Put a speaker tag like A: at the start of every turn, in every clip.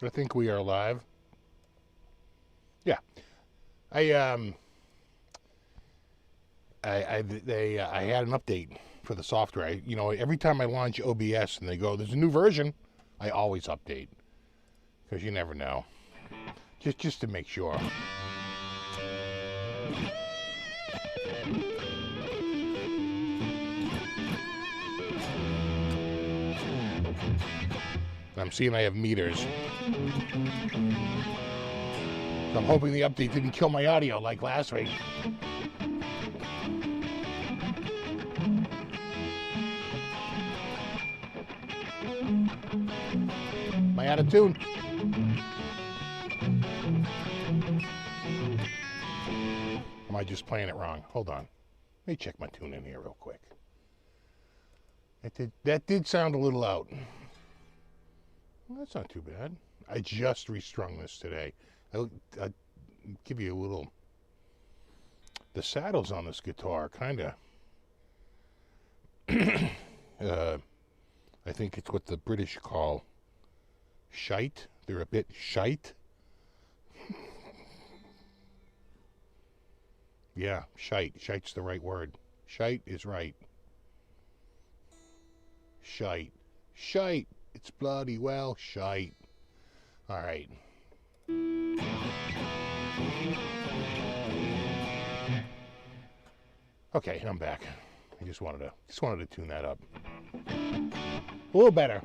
A: I think we are live. Yeah, I had an update for the software. Every time I launch OBS and they go, "There's a new version," I always update because you never know. Just to make sure. I'm seeing I have meters. So I'm hoping the update didn't kill my audio like last week. Am I out of tune? Am I just playing it wrong? Hold on. Let me check my tune in here real quick. That did sound a little out. Well, that's not too bad. I just restrung this today. I'll give you a little... The saddles on this guitar kind of... I think it's what the British call shite. They're a bit shite. Yeah, shite. Shite's the right word. Shite is right. Shite. Shite. It's bloody well shite. All right. Okay, I'm back. I just wanted to tune that up a little better.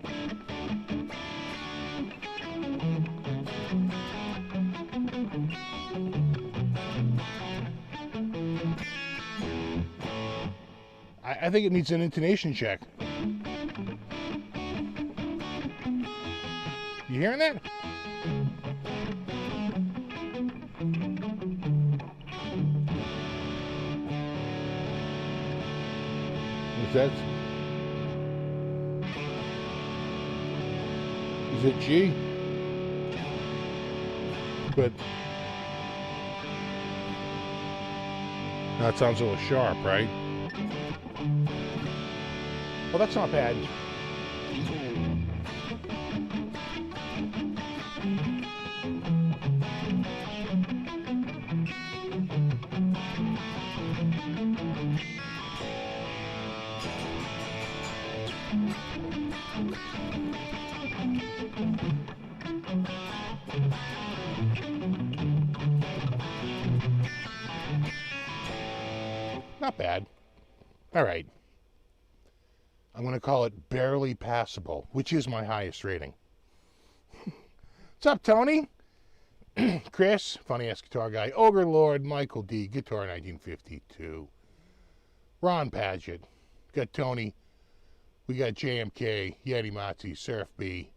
A: I think it needs an intonation check. You hearing that? What's that? Is it G? But that sounds a little sharp, right? Well, that's not bad. Not bad. All right. I'm going to call it barely passable, which is my highest rating. What's up, Tony? Chris, funny-ass guitar guy. Ogre Lord, Michael D, guitar 1952. Ron Padgett. Got Tony. We got JMK, Yeti Matzi, Surf B,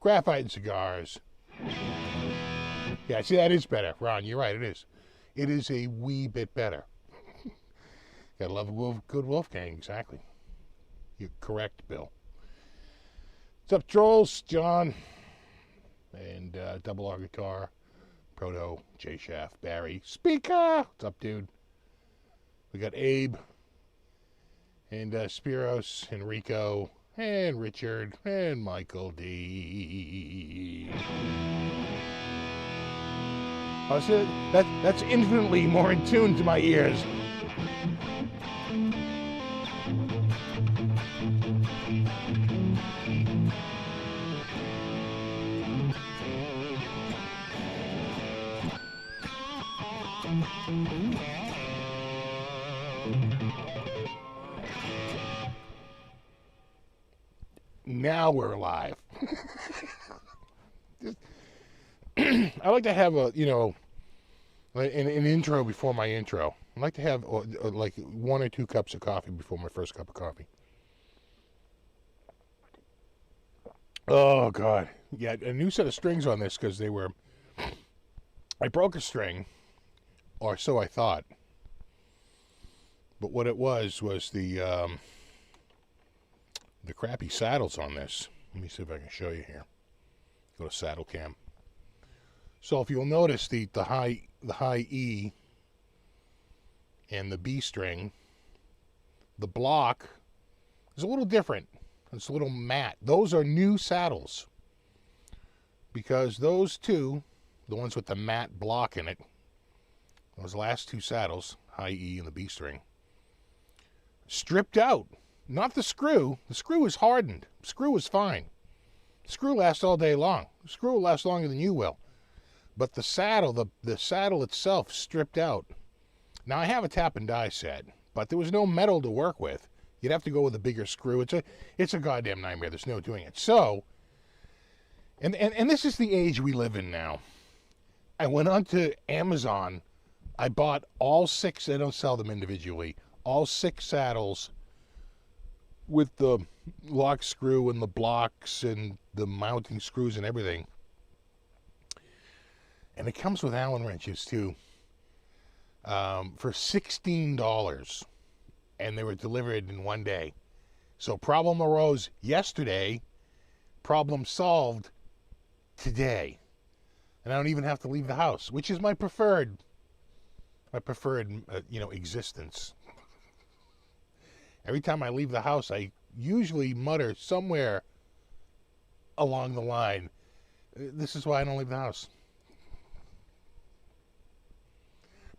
A: Graphite and Cigars. Yeah, see, that is better. Ron, you're right, it is. It is a wee bit better. Gotta love a good Wolfgang, exactly. You're correct, Bill. What's up, trolls? John. And Double R Guitar. Proto, J Shaft, Barry. Speaker! What's up, dude? We got Abe. And Spiros, Enrico, and Richard, and Michael D. Oh, so that's infinitely more in tune to my ears. Now we're live. I like to have an intro before my intro. I like to have like 1 or 2 cups of coffee before my first cup of coffee. Oh, God. Yeah, a new set of strings on this because I broke a string, or so I thought. But what it was the crappy saddles on this. Let me see if I can show you here. Go to saddle cam. So if you'll notice the high E and the B string, the block is a little different. It's a little matte. Those are new saddles. because those two, the ones with the matte block in it, those last two saddles, high E and the B string, stripped out. Not the screw. The screw is hardened. The screw is fine. The screw lasts all day long. The screw will last longer than you will. But the saddle, the saddle itself stripped out. Now I have a tap and die set, but there was no metal to work with. You'd have to go with a bigger screw. It's a goddamn nightmare. There's no doing it. So, and this is the age we live in now. I went onto Amazon. I bought all 6, they don't sell them individually, all 6 saddles with the lock screw and the blocks and the mounting screws and everything. And it comes with Allen wrenches too, for $16. And they were delivered in one day. So problem arose yesterday, problem solved today. And I don't even have to leave the house, which is my preferred existence. Every time I leave the house, I usually mutter somewhere along the line, this is why I don't leave the house.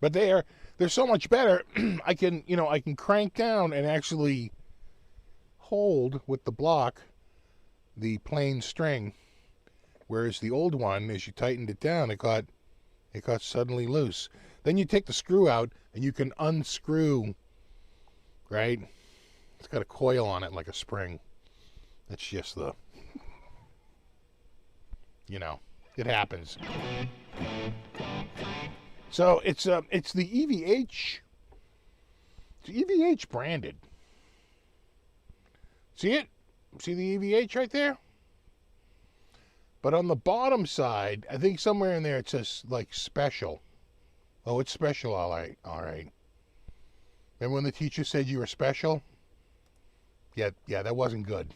A: But they're so much better. I can crank down and actually hold with the block the plain string, whereas the old one, as you tightened it down, it got suddenly loose. Then you take the screw out and you can unscrew, right? It's got a coil on it like a spring. That's just it happens. So it's the EVH. It's EVH branded. See it? See the EVH right there? But on the bottom side, I think somewhere in there it says like special. Oh, it's special, all right. Remember when the teacher said you were special? Yeah, that wasn't good.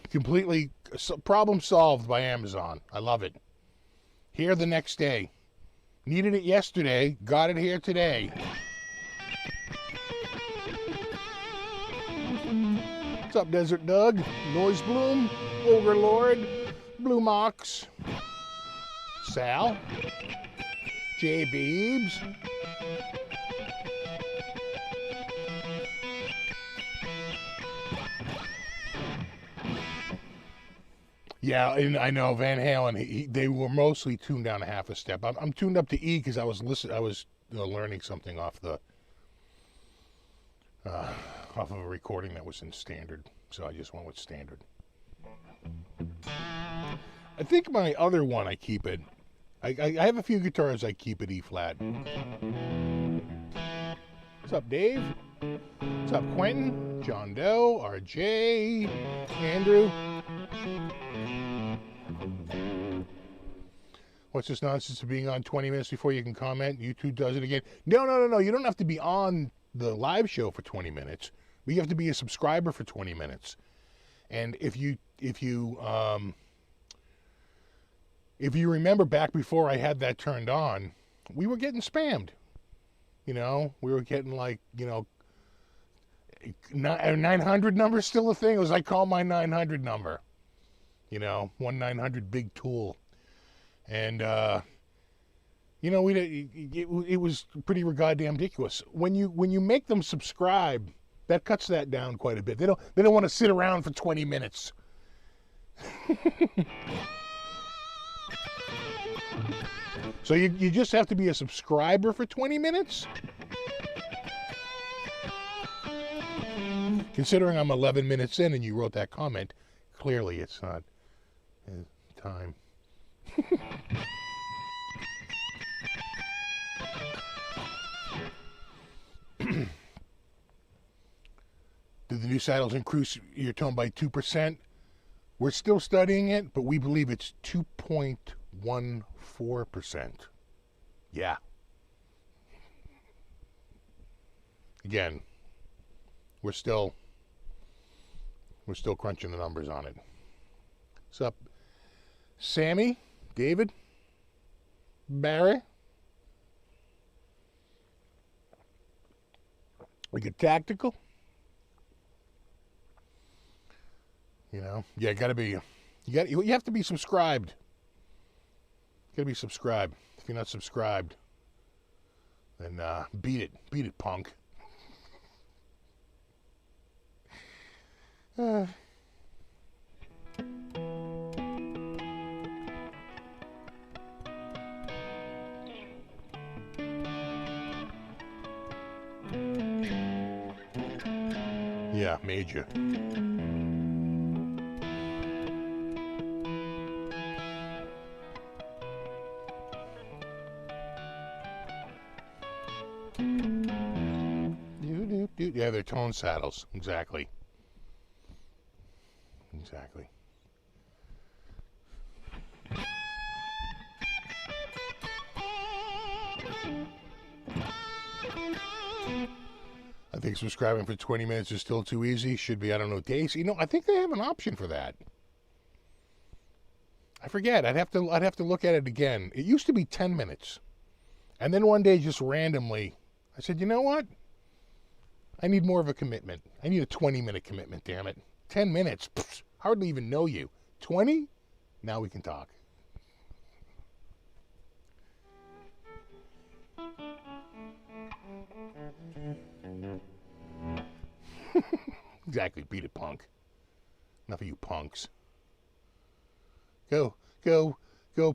A: Completely problem solved by Amazon. I love it. Here the next day. Needed it yesterday. Got it here today. What's up, Desert Doug? Noise Bloom, Ogre Lord, Blue Mox, Sal, J Beebs. Yeah, and I know Van Halen. They were mostly tuned down a half a step. I'm tuned up to E because I was learning something off of a recording that was in standard, so I just went with standard. I think my other one I keep it. I have a few guitars I keep at E flat. What's up, Dave? What's up, Quentin? John Doe, RJ, Andrew. What's this nonsense of being on 20 minutes before you can comment? YouTube does it again. No. You don't have to be on the live show for 20 minutes. But you have to be a subscriber for 20 minutes. And if you remember back before I had that turned on, we were getting spammed. We were getting 900 number is still a thing. It was like, call my 900 number. 1-900 big tool. And, it was pretty goddamn ridiculous. When you make them subscribe, that cuts that down quite a bit. They don't want to sit around for 20 minutes. So you just have to be a subscriber for 20 minutes? Considering I'm 11 minutes in and you wrote that comment, clearly it's not time. Did the new saddles increase your tone by 2%? We're still studying it, but we believe it's 2.14%. Yeah. Again, we're still crunching the numbers on it. What's up, Sammy, David, Barry? Like a tactical. You know, yeah, you have to be subscribed. You gotta be subscribed. If you're not subscribed, then beat it, punk. Yeah, major. Yeah, they're tone saddles. Exactly. Exactly. I think subscribing for 20 minutes is still too easy. Should be, I don't know, days. You know, I think they have an option for that. I forget. I'd have to look at it again. It used to be 10 minutes. And then one day, just randomly, I said, you know what? I need more of a commitment. I need a 20-minute commitment, damn it. 10 minutes? Pfft, hardly even know you. 20? Now we can talk. Exactly, beat it, punk. Enough of you punks. Go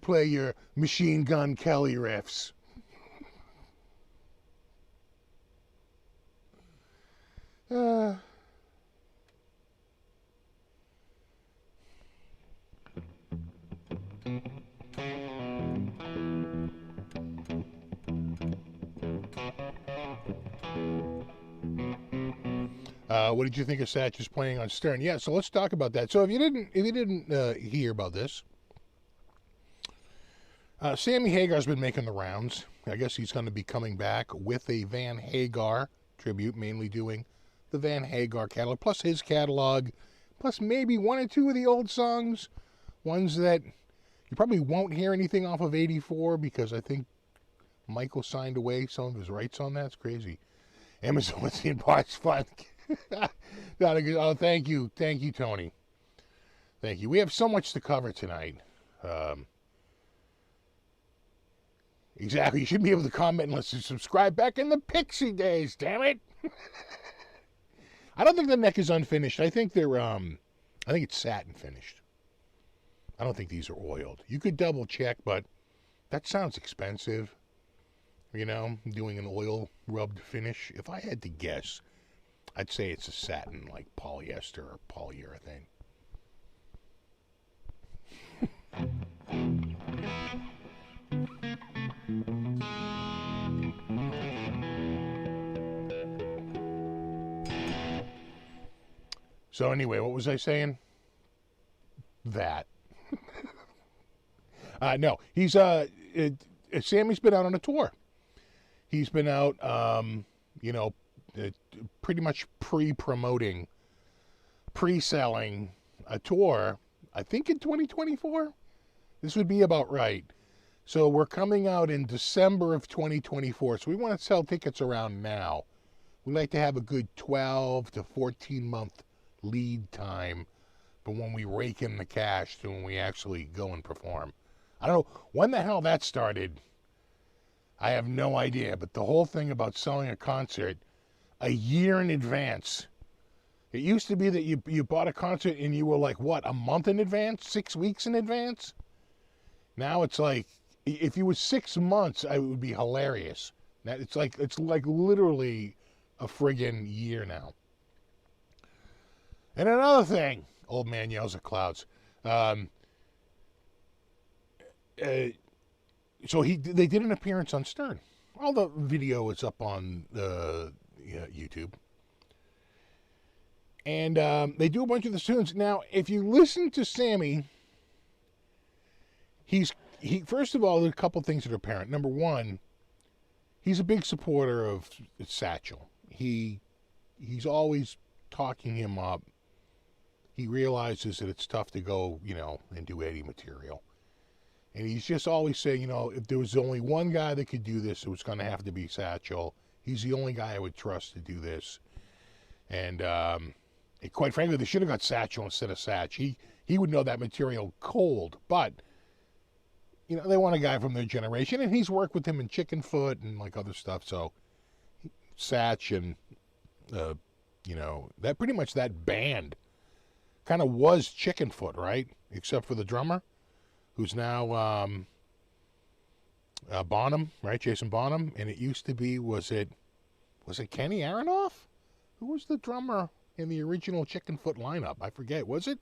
A: play your Machine Gun Kelly riffs. What did you think of Satch playing on Stern? Yeah, so let's talk about that. So if you didn't hear about this, Sammy Hagar's been making the rounds. I guess he's going to be coming back with a Van Hagar tribute, mainly doing the Van Hagar catalog, plus his catalog, plus maybe one or two of the old songs, ones that you probably won't hear anything off of 84 because I think Michael signed away some of his rights on that. It's crazy. Amazon Parts Fund. Oh, thank you, Tony. Thank you. We have so much to cover tonight. Exactly. You shouldn't be able to comment unless you subscribe. Back in the Pixie days, damn it. I don't think the neck is unfinished. I think I think it's satin finished. I don't think these are oiled. You could double check, but that sounds expensive. You know, doing an oil rubbed finish. If I had to guess, I'd say it's a satin, like polyester or polyurethane. So anyway, what was I saying? That. No, he's Sammy's been out on a tour. He's been out, pretty much pre-promoting, pre-selling a tour, I think in 2024. This would be about right. So we're coming out in December of 2024. So we want to sell tickets around now. We like to have a good 12 to 14 month lead time for when we rake in the cash to when we actually go and perform. I don't know when the hell that started. I have no idea, but the whole thing about selling a concert a year in advance. It used to be that you bought a concert and you were like, what, a month in advance? 6 weeks in advance? Now it's like, if you were 6 months, it would be hilarious. Now it's like literally a friggin' year now. And another thing, old man yells at clouds. So they did an appearance on Stern. All the video is up on YouTube. And they do a bunch of the tunes. Now, if you listen to Sammy, he first of all, there's a couple things that are apparent. Number one, he's a big supporter of Satchel. He's always talking him up. He realizes that it's tough to go, and do Eddie material. And he's just always saying, if there was only one guy that could do this, it was going to have to be Satchel. He's the only guy I would trust to do this. And quite frankly, they should have got Satchel instead of Satch. He would know that material cold, but you know, they want a guy from their generation, and he's worked with him in Chickenfoot and like other stuff. So Satch and you know, that pretty much that band kind of was Chickenfoot, right? Except for the drummer, who's now Bonham, right? Jason Bonham. And it used to be, was it Kenny Aronoff? Who was the drummer in the original Chickenfoot lineup? I forget. Was it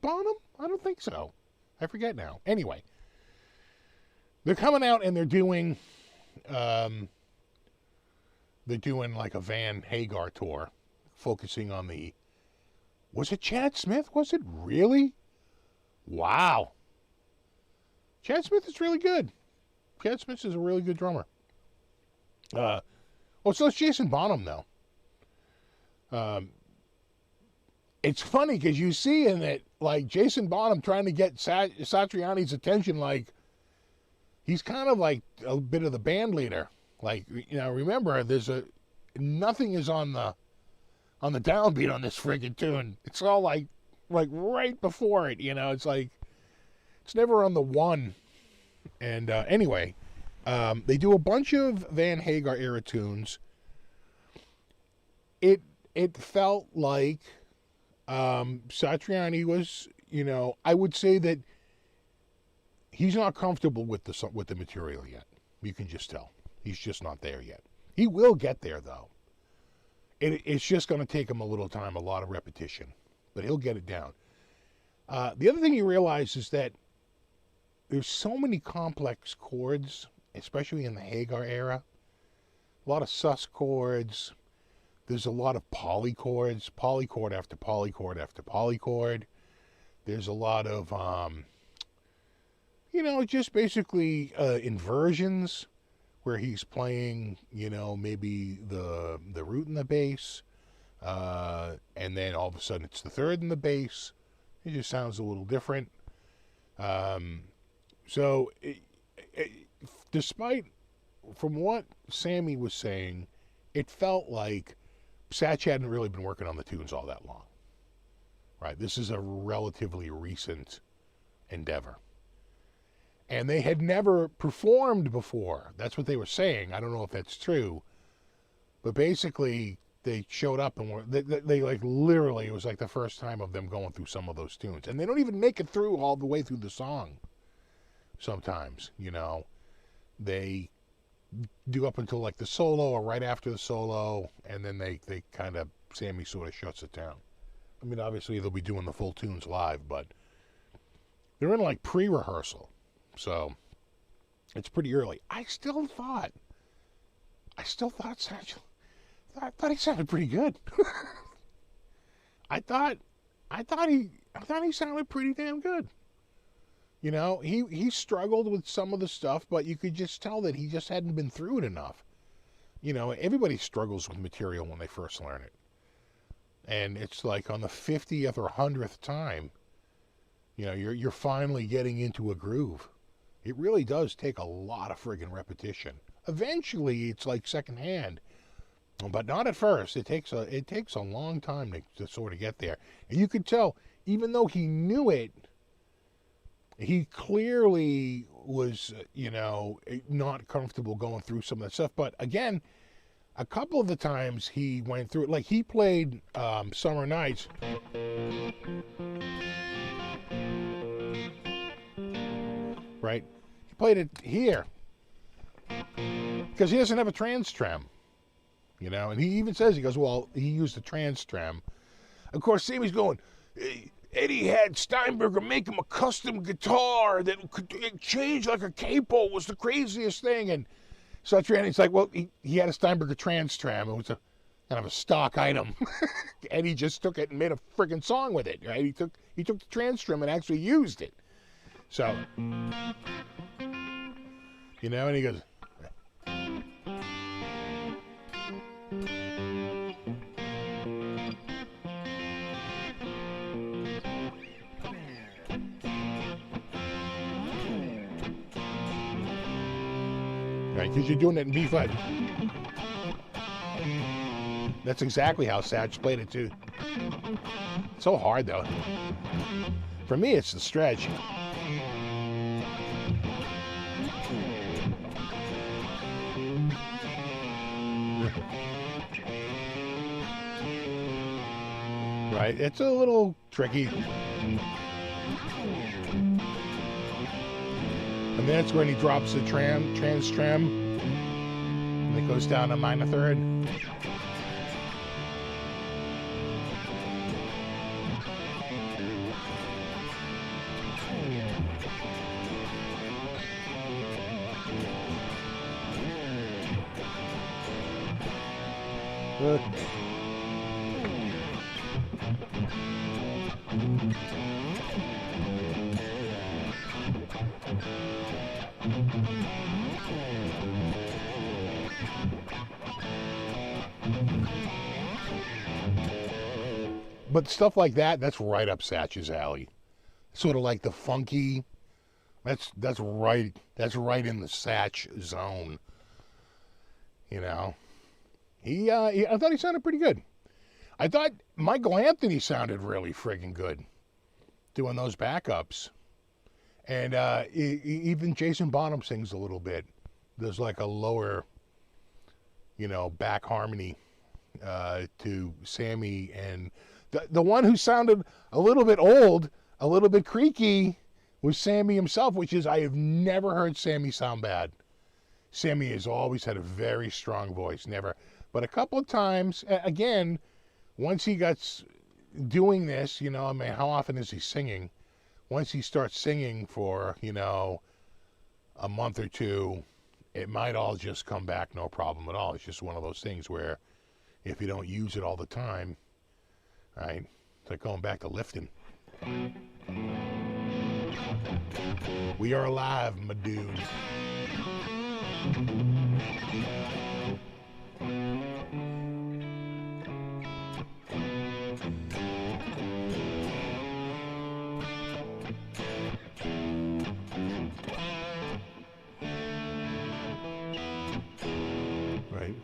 A: Bonham? I don't think so. I forget now. Anyway, they're coming out and they're doing like a Van Hagar tour, focusing on the. Was it Chad Smith? Was it really? Wow. Chad Smith is really good. Chad Smith is a really good drummer. So it's Jason Bonham, though. It's funny because you see in it, like, Jason Bonham trying to get Satriani's attention, like, he's kind of like a bit of the band leader. Like, you know, remember, nothing is on the downbeat on this friggin' tune. It's all like right before it, you know. It's like, it's never on the one. And anyway, they do a bunch of Van Hagar era tunes. It felt like Satriani was, you know, I would say that he's not comfortable with the material yet. You can just tell. He's just not there yet. He will get there, though. It's just going to take him a little time, a lot of repetition. But he'll get it down. The other thing you realize is that there's so many complex chords, especially in the Hagar era. A lot of sus chords. There's a lot of polychords, polychord after polychord after polychord. There's a lot of, you know, just basically inversions where he's playing, you know, maybe the root in the bass, and then all of a sudden it's the third in the bass. It just sounds a little different. So, despite, from what Sammy was saying, it felt like Satch hadn't really been working on the tunes all that long. Right? This is a relatively recent endeavor. And they had never performed before. That's what they were saying. I don't know if that's true. But basically, they showed up and they like literally, it was like the first time of them going through some of those tunes. And they don't even make it through all the way through the song sometimes, you know. They do up until like the solo or right after the solo, and then they kind of, Sammy sort of shuts it down. I mean, obviously they'll be doing the full tunes live, but they're in like pre-rehearsal. So it's pretty early. I thought he sounded pretty good. I thought he sounded pretty damn good. You know, he struggled with some of the stuff, but you could just tell that he just hadn't been through it enough. You know, everybody struggles with material when they first learn it. And it's like on the 50th or 100th time, you know, you're finally getting into a groove. It really does take a lot of friggin' repetition. Eventually, it's like secondhand, but not at first. It takes a long time to sort of get there. And you could tell, even though he knew it, he clearly was, you know, not comfortable going through some of that stuff. But again, a couple of the times he went through it, like he played Summer Nights. Right? He played it here because he doesn't have a trans trem, you know, and he even says, he goes, well, he used a trans trem. Of course, Sammy's going, Eddie had Steinberger make him a custom guitar that could change like a capo. It was the craziest thing. And Satriani's like, well, he had a Steinberger trans trem. It was a kind of a stock item. And he just took it and made a friggin' song with it, right? He took the trans trem and actually used it. So, you know, and he goes, right, because you're doing it in B flat. That's exactly how Satch played it too. So hard though. For me, it's the stretch. Right, it's a little tricky. And then it's when he drops the trans trem, and it goes down to minor third. Look. But stuff like that, that's right up Satch's alley. Sort of like the funky. That's right in the Satch zone. You know, I thought he sounded pretty good. I thought Michael Anthony sounded really friggin' good doing those backups, and even Jason Bonham sings a little bit. There's like a lower, back harmony to Sammy, and the one who sounded a little bit old, a little bit creaky, was Sammy himself, which is, I have never heard Sammy sound bad. Sammy has always had a very strong voice, never. But a couple of times, again, once he got doing this, how often is he singing? Once he starts singing for, a month or two, it might all just come back, no problem at all. It's just one of those things where if you don't use it all the time, right, it's like going back to lifting. We are alive, my dude. Right.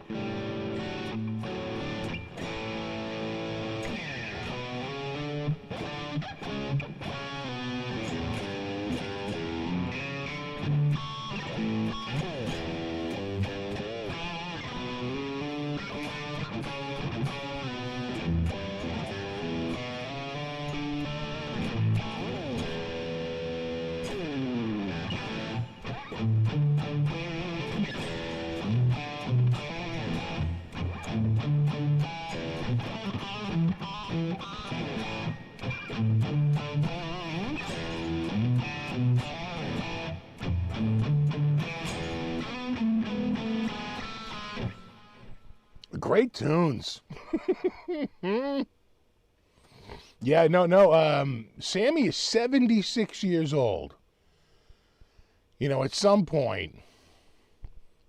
A: Great tunes. Yeah, no. Sammy is 76 years old. At some point,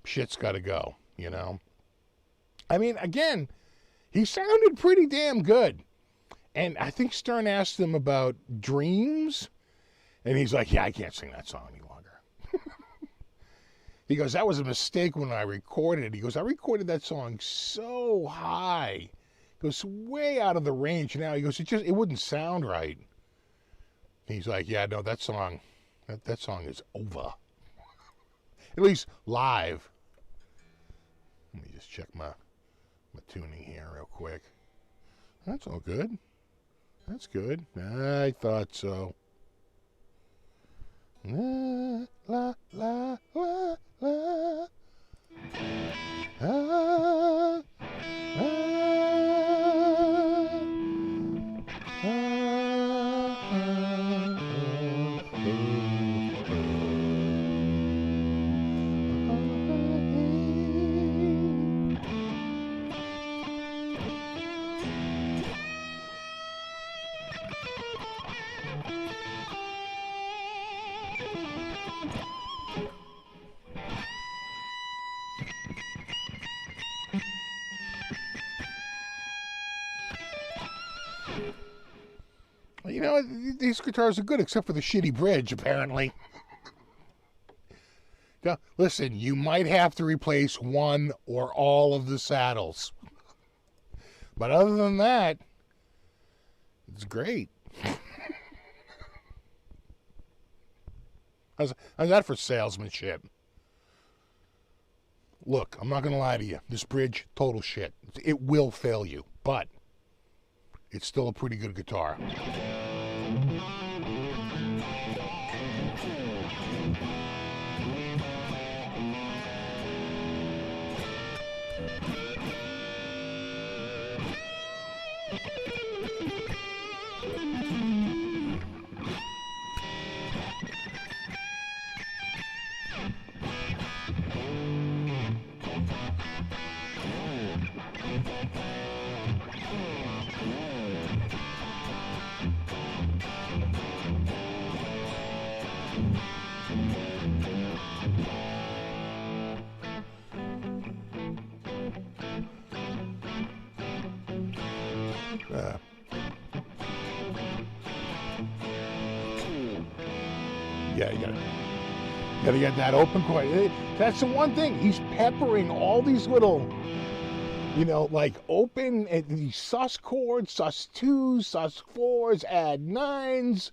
A: shit's got to go, I mean, again, he sounded pretty damn good. And I think Stern asked him about Dreams, and he's like, yeah, I can't sing that song any longer. He goes, that was a mistake when I recorded it. He goes, I recorded that song so high. It goes way out of the range now. He goes, it wouldn't sound right. He's like, yeah, no, that song is over. At least live. Let me just check my tuning here real quick. That's all good. That's good. I thought so. La, la, la, la, la. Ah, these guitars are good except for the shitty bridge, apparently. Now, listen, you might have to replace one or all of the saddles. But other than that, it's great. How's that for salesmanship? Look, I'm not going to lie to you. This bridge, total shit. It will fail you, but it's still a pretty good guitar. Yeah, you gotta get that open chord. That's the one thing. He's peppering all these little, like open these sus chords, sus 2s, sus 4s, add 9s,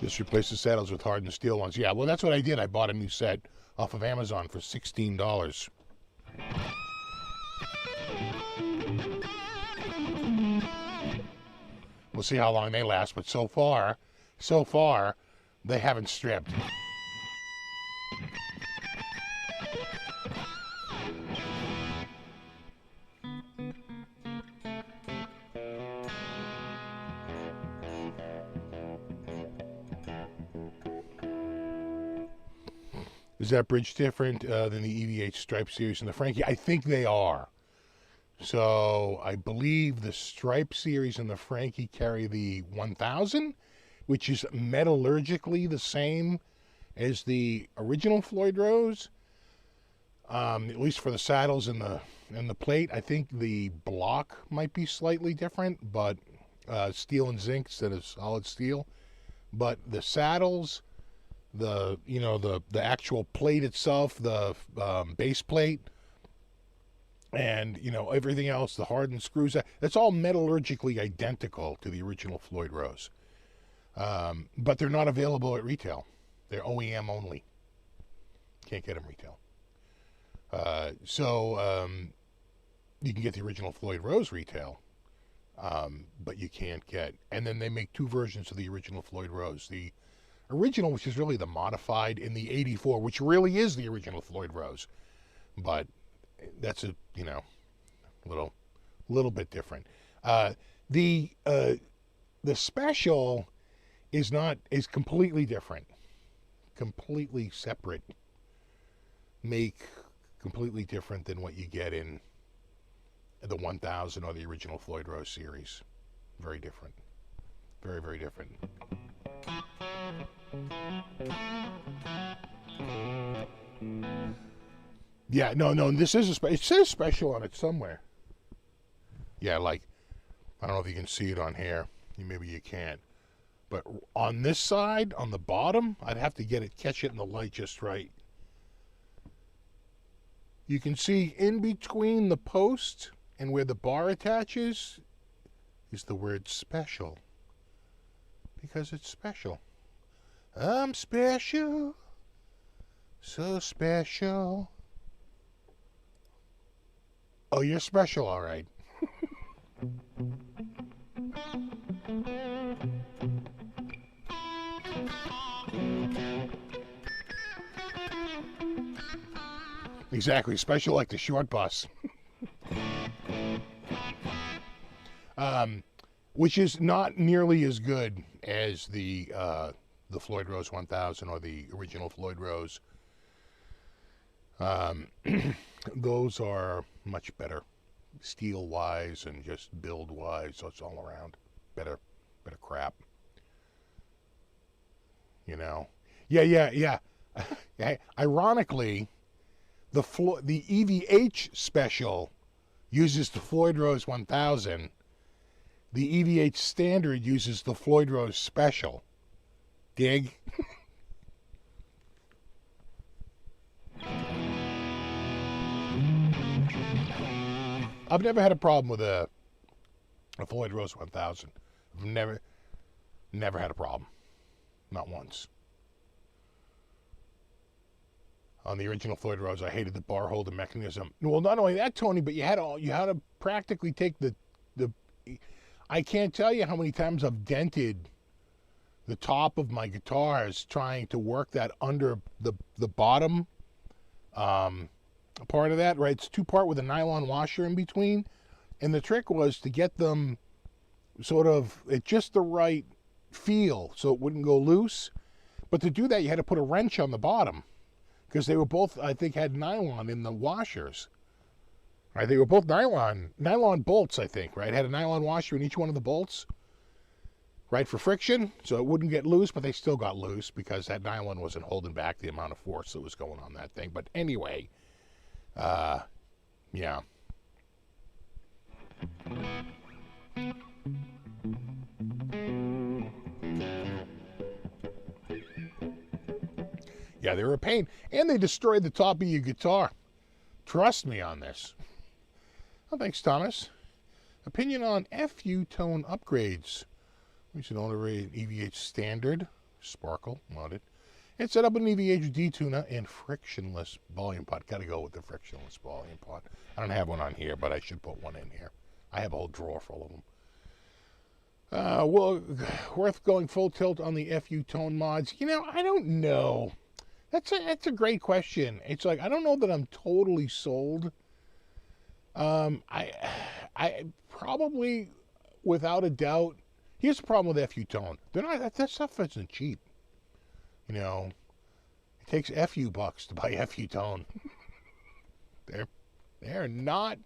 A: Just replace the saddles with hardened steel ones. Yeah, well, that's what I did. I bought a new set off of Amazon for $16. We'll see how long they last, but so far, they haven't stripped. Is that bridge different than the EVH Stripe series and the Frankie? I think they are. So I believe the Stripe series and the Frankie carry the 1000, which is metallurgically the same as the original Floyd Rose. At least for the saddles and the plate. I think the block might be slightly different, but steel and zinc instead of solid steel. But the saddles, the actual plate itself, the base plate, and everything else, the hardened screws, that's all metallurgically identical to the original Floyd Rose. But they're not available at retail. They're OEM only. Can't get them retail. So you can get the original Floyd Rose retail, but you can't get. And then they make two versions of the original Floyd Rose. The original, which is really the modified, in the 84, which really is the original Floyd Rose, but that's a little bit different. The special is completely different, completely separate, make completely different than what you get in the 1000 or the original Floyd Rose series. Very different, very, very different. Yeah, no, this is it says special on it somewhere. Yeah, I don't know if you can see it on here. Maybe you can't. But on this side, on the bottom, I'd have to catch it in the light just right. You can see in between the post and where the bar attaches is the word special. Because it's special. I'm special. So special. Oh, you're special, all right. Exactly, special like the short bus. Which is not nearly as good as the Floyd Rose 1000 or the original Floyd Rose. Those are much better, steel-wise and just build-wise. So it's all around better crap. Yeah. Ironically, The EVH special uses the Floyd Rose 1000. The EVH standard uses the Floyd Rose special. Dig? I've never had a problem with a Floyd Rose 1000. I've never had a problem. Not once. On the original Floyd Rose, I hated the bar holder mechanism. Well, not only that, Tony, but you had to practically take the. I can't tell you how many times I've dented the top of my guitars trying to work that under the bottom part of that. Right, it's two-part with a nylon washer in between, and the trick was to get them sort of at just the right feel so it wouldn't go loose. But to do that, you had to put a wrench on the bottom, because they were both, I think, had nylon in the washers. Right, they were both nylon bolts, I think, right? Had a nylon washer in each one of the bolts, right, for friction, so it wouldn't get loose, but they still got loose because that nylon wasn't holding back the amount of force that was going on that thing. But anyway, yeah. Yeah, they were a pain, and they destroyed the top of your guitar. Trust me on this. Oh, thanks, Thomas. Opinion on FU tone upgrades. We should only EVH standard, sparkle, modded, and set up an EVH detuner and frictionless volume pot. Got to go with the frictionless volume pot. I don't have one on here, but I should put one in here. I have a whole drawer full of them. Well, worth going full tilt on the FU tone mods? You know, I don't know. That's a great question. It's like, I don't know that I'm totally sold. I probably, without a doubt, here's the problem with FU tone. They're not, that stuff isn't cheap. You know, it takes FU bucks to buy FU tone. They are not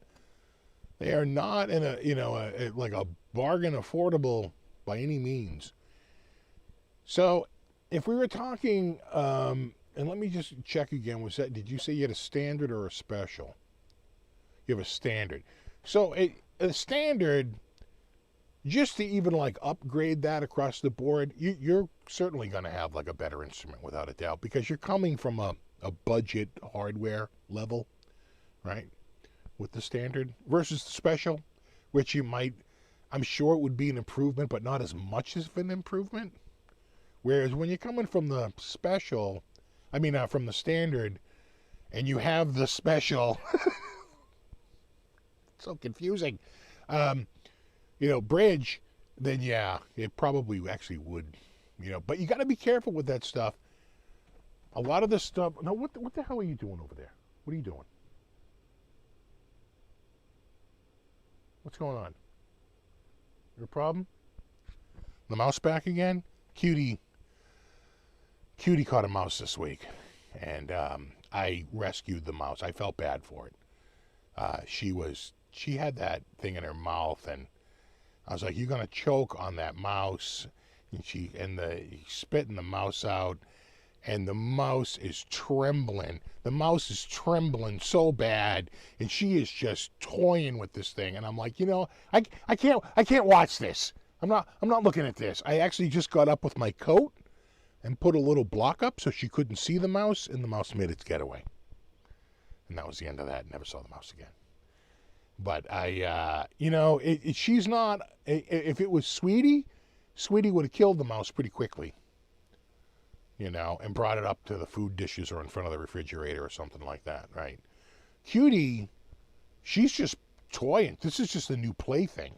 A: in a, you know, like a bargain affordable by any means. So if we were talking, and let me just check again, did you say you had a standard or a special? You have a standard. So a standard, just to even like upgrade that across the board, you're certainly going to have like a better instrument without a doubt, because you're coming from a budget hardware level, right? With the standard versus the special, which I'm sure it would be an improvement, but not as much as an improvement. Whereas when you're coming from the special, from the standard, and you have the special, so confusing, bridge, then yeah, it probably actually would, but you got to be careful with that stuff. A lot of this stuff, no, what the hell are you doing over there? What are you doing? What's going on? Your problem? The mouse back again? Cutie caught a mouse this week, and I rescued the mouse. I felt bad for it. She had that thing in her mouth, and I was like, "You're gonna choke on that mouse." And he spitting the mouse out, and the mouse is trembling. The mouse is trembling so bad, and she is just toying with this thing. And I'm like, I can't watch this. I'm not looking at this. I actually just got up with my coat and put a little block up so she couldn't see the mouse, and the mouse made its getaway. And that was the end of that. Never saw the mouse again. But she's not. If it was Sweetie would have killed the mouse pretty quickly. And brought it up to the food dishes or in front of the refrigerator or something like that, right? Cutie, she's just toying. This is just a new plaything.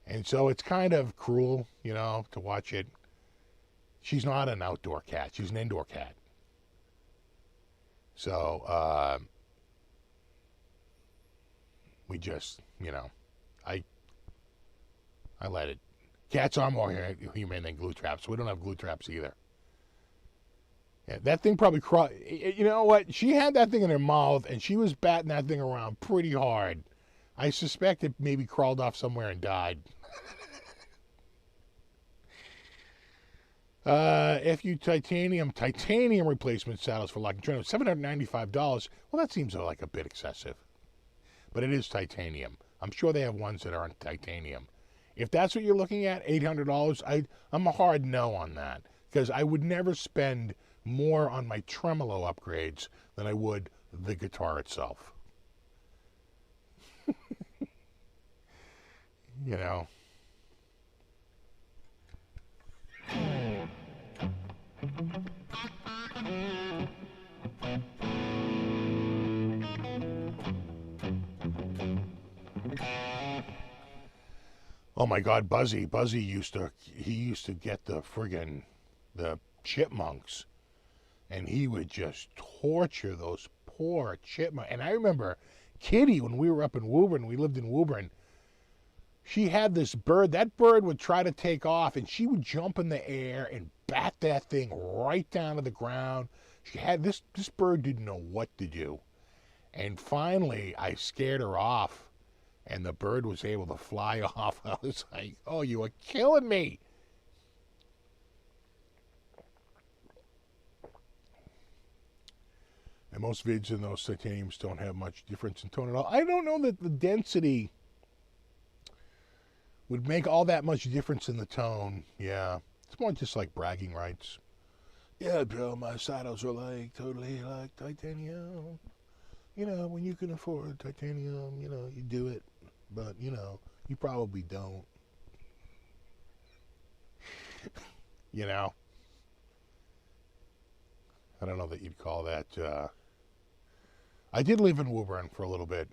A: And so it's kind of cruel, to watch it. She's not an outdoor cat. She's an indoor cat. So, we just, I let it. Cats are more humane than glue traps. We don't have glue traps either. Yeah, that thing probably crawled. You know what? She had that thing in her mouth, and she was batting that thing around pretty hard. I suspect it maybe crawled off somewhere and died. FU titanium replacement saddles for locking trailers, $795. Well, that seems like a bit excessive, but it is titanium. I'm sure they have ones that aren't titanium. If that's what you're looking at, $800, I'm a hard no on that, because I would never spend more on my tremolo upgrades than I would the guitar itself. You know. Oh my God, Buzzy used to get the chipmunks, and he would just torture those poor chipmunks. And I remember Kitty, when we were up in Woburn, we lived in Woburn, she had this bird. That bird would try to take off, and she would jump in the air and bat that thing right down to the ground. She had this bird didn't know what to do. And finally, I scared her off, and the bird was able to fly off. I was like, oh, you are killing me. And most vids in those titaniums don't have much difference in tone at all. I don't know that the density would make all that much difference in the tone. Yeah, it's more just like bragging rights. Yeah, bro, my saddles are like totally like titanium. You know, when you can afford titanium, you know, you do it. But, you know, you probably don't. You know? I don't know that you'd call that, I did live in Woburn for a little bit.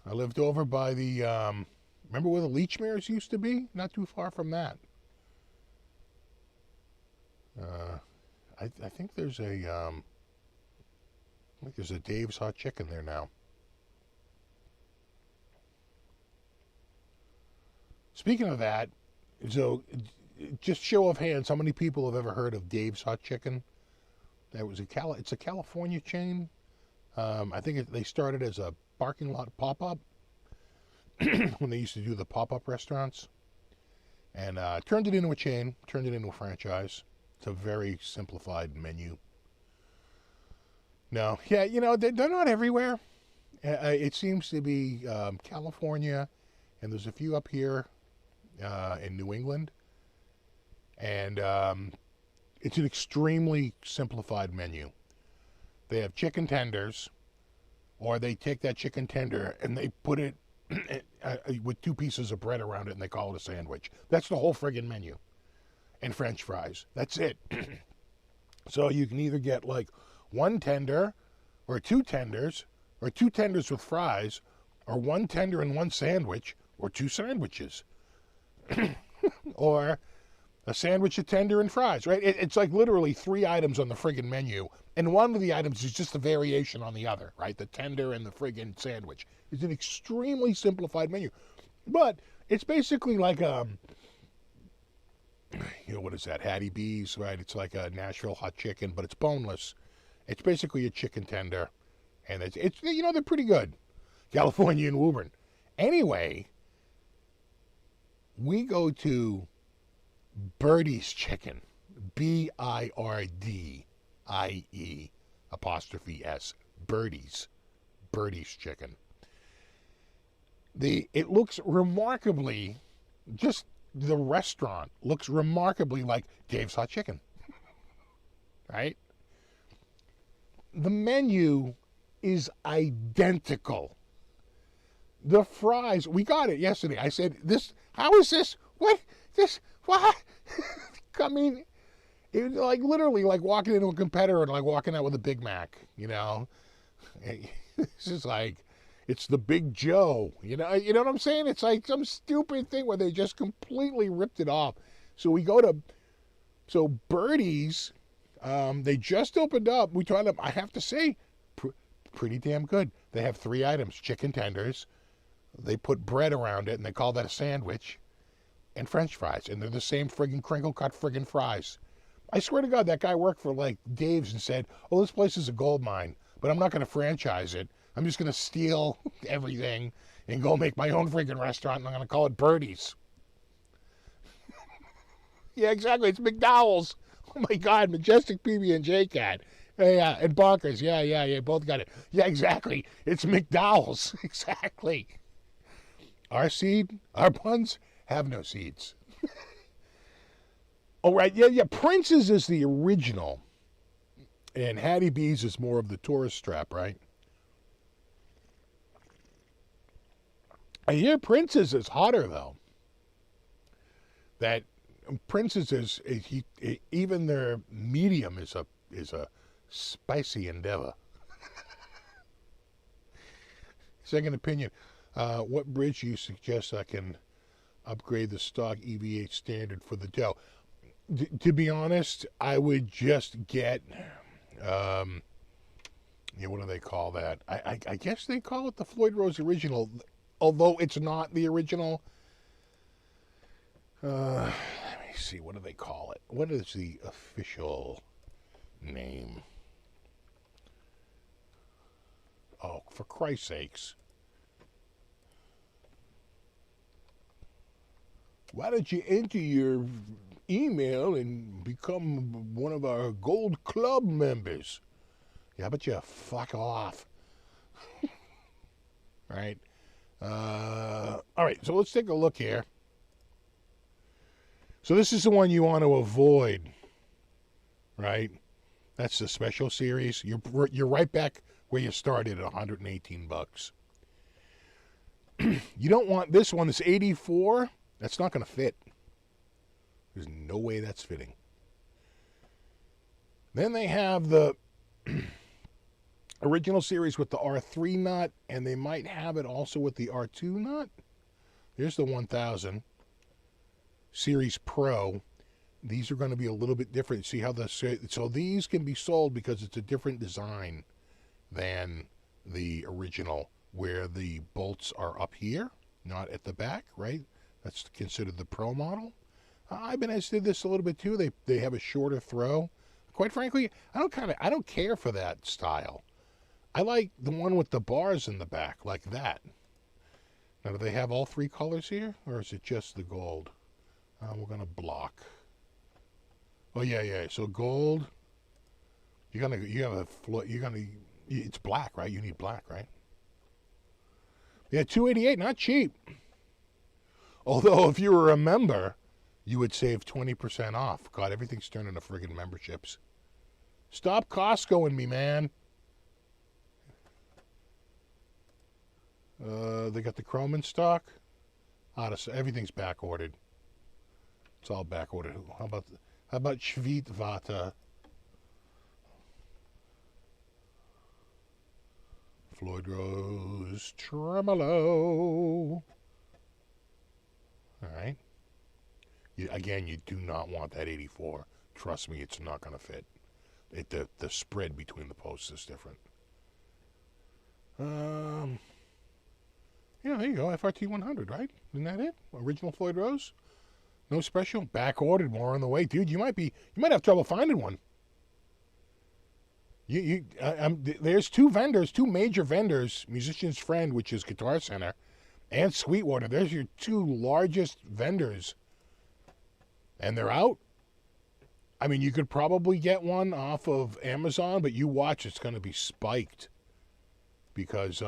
A: I lived over by the, remember where the Leechmares used to be? Not too far from that. I think there's a Dave's Hot Chicken there now. Speaking of that, so just show of hands, how many people have ever heard of Dave's Hot Chicken? That was it's a California chain. I think they started as a parking lot pop-up when they used to do the pop-up restaurants, and turned it into a chain, turned it into a franchise. It's a very simplified menu. No, yeah, you know, they're not everywhere. It seems to be California, and there's a few up here in New England, and it's an extremely simplified menu. They have chicken tenders, or they take that chicken tender and they put it with 2 pieces of bread around it, and they call it a sandwich. That's the whole friggin' menu. And French fries. That's it. So you can either get like 1 tender, or 2 tenders, or 2 tenders with fries, or 1 tender and 1 sandwich, or 2 sandwiches. Or a sandwich, a tender, and fries, right? It's like literally 3 items on the friggin' menu, and one of the items is just a variation on the other, right? The tender and the friggin' sandwich. It's an extremely simplified menu. But it's basically like, you know, what is that? Hattie B's, right? It's like a Nashville hot chicken, but it's boneless. It's basically a chicken tender, and it's you know, they're pretty good. California and Woburn. Anyway, we go to Birdie's Chicken, BIRDIE''S, Birdie's Chicken. It looks remarkably, just the restaurant looks remarkably like Dave's Hot Chicken, right? The menu is identical. The fries, we got it yesterday. I said, how is this? What? I mean, it was like literally like walking into a competitor and like walking out with a Big Mac, you know? This is like, it's the Big Joe, you know what I'm saying? It's like some stupid thing where they just completely ripped it off. So we go to, Birdie's, they just opened up. We tried them, I have to say, pretty damn good. They have 3 items, chicken tenders, they put bread around it, and they call that a sandwich, and French fries, and they're the same friggin' crinkle-cut friggin' fries. I swear to God, that guy worked for, like, Dave's and said, oh, this place is a gold mine, but I'm not going to franchise it. I'm just going to steal everything and go make my own friggin' restaurant, and I'm going to call it Birdie's. Yeah, exactly. It's McDowell's. Oh my God, Majestic PB&J Cat. Yeah, and Bonkers. Yeah. Both got it. Yeah, exactly. It's McDowell's. Exactly. Our buns have no seeds. Oh, right. Yeah. Prince's is the original. And Hattie B's is more of the tourist strap, right? I hear Prince's is hotter, though. That Prince's even their medium is a spicy endeavor. Second opinion. What bridge do you suggest I can upgrade the stock EVH standard for the Dell? To be honest, I would just get, what do they call that? I guess they call it the Floyd Rose original, although it's not the original. Let me see, what do they call it? What is the official name? Oh, for Christ's sakes. Why don't you enter your email and become one of our Gold Club members? Yeah, but you fuck off. Right? All right, so let's take a look here. So this is the one you want to avoid, right? That's the special series. You're right back where you started at 118 bucks. You don't want this one. This 84. That's not going to fit. There's no way that's fitting. Then they have the original series with the R3 nut, and they might have it also with the R2 nut. Here's the 1000 Series Pro. These are going to be a little bit different. See how so these can be sold because it's a different design than the original, where the bolts are up here, not at the back, right? That's considered the Pro model. Ibanez did this a little bit too. They have a shorter throw. Quite frankly, I don't care for that style. I like the one with the bars in the back, like that. Now, do they have all three colors here, or is it just the gold? We're gonna block. Oh yeah. So gold. It's black, right? You need black, right? Yeah, $288, not cheap. Although, if you remember, you would save 20% off. God, everything's turning to friggin' memberships. Stop Costcoing me, man. They got the chrome in stock. Everything's back ordered. It's all back ordered. How about Schweetwater? Floyd Rose Tremolo. All right. Again, you do not want that 84. Trust me, it's not going to fit. The spread between the posts is different. Yeah, there you go. FRT 100, right? Isn't that it? Original Floyd Rose? No special? Back ordered, more on the way. Dude, you might have trouble finding one. There's two major vendors, Musician's Friend, which is Guitar Center, and Sweetwater. There's your two largest vendors. And they're out. I mean, you could probably get one off of Amazon, but you watch, it's going to be spiked. Because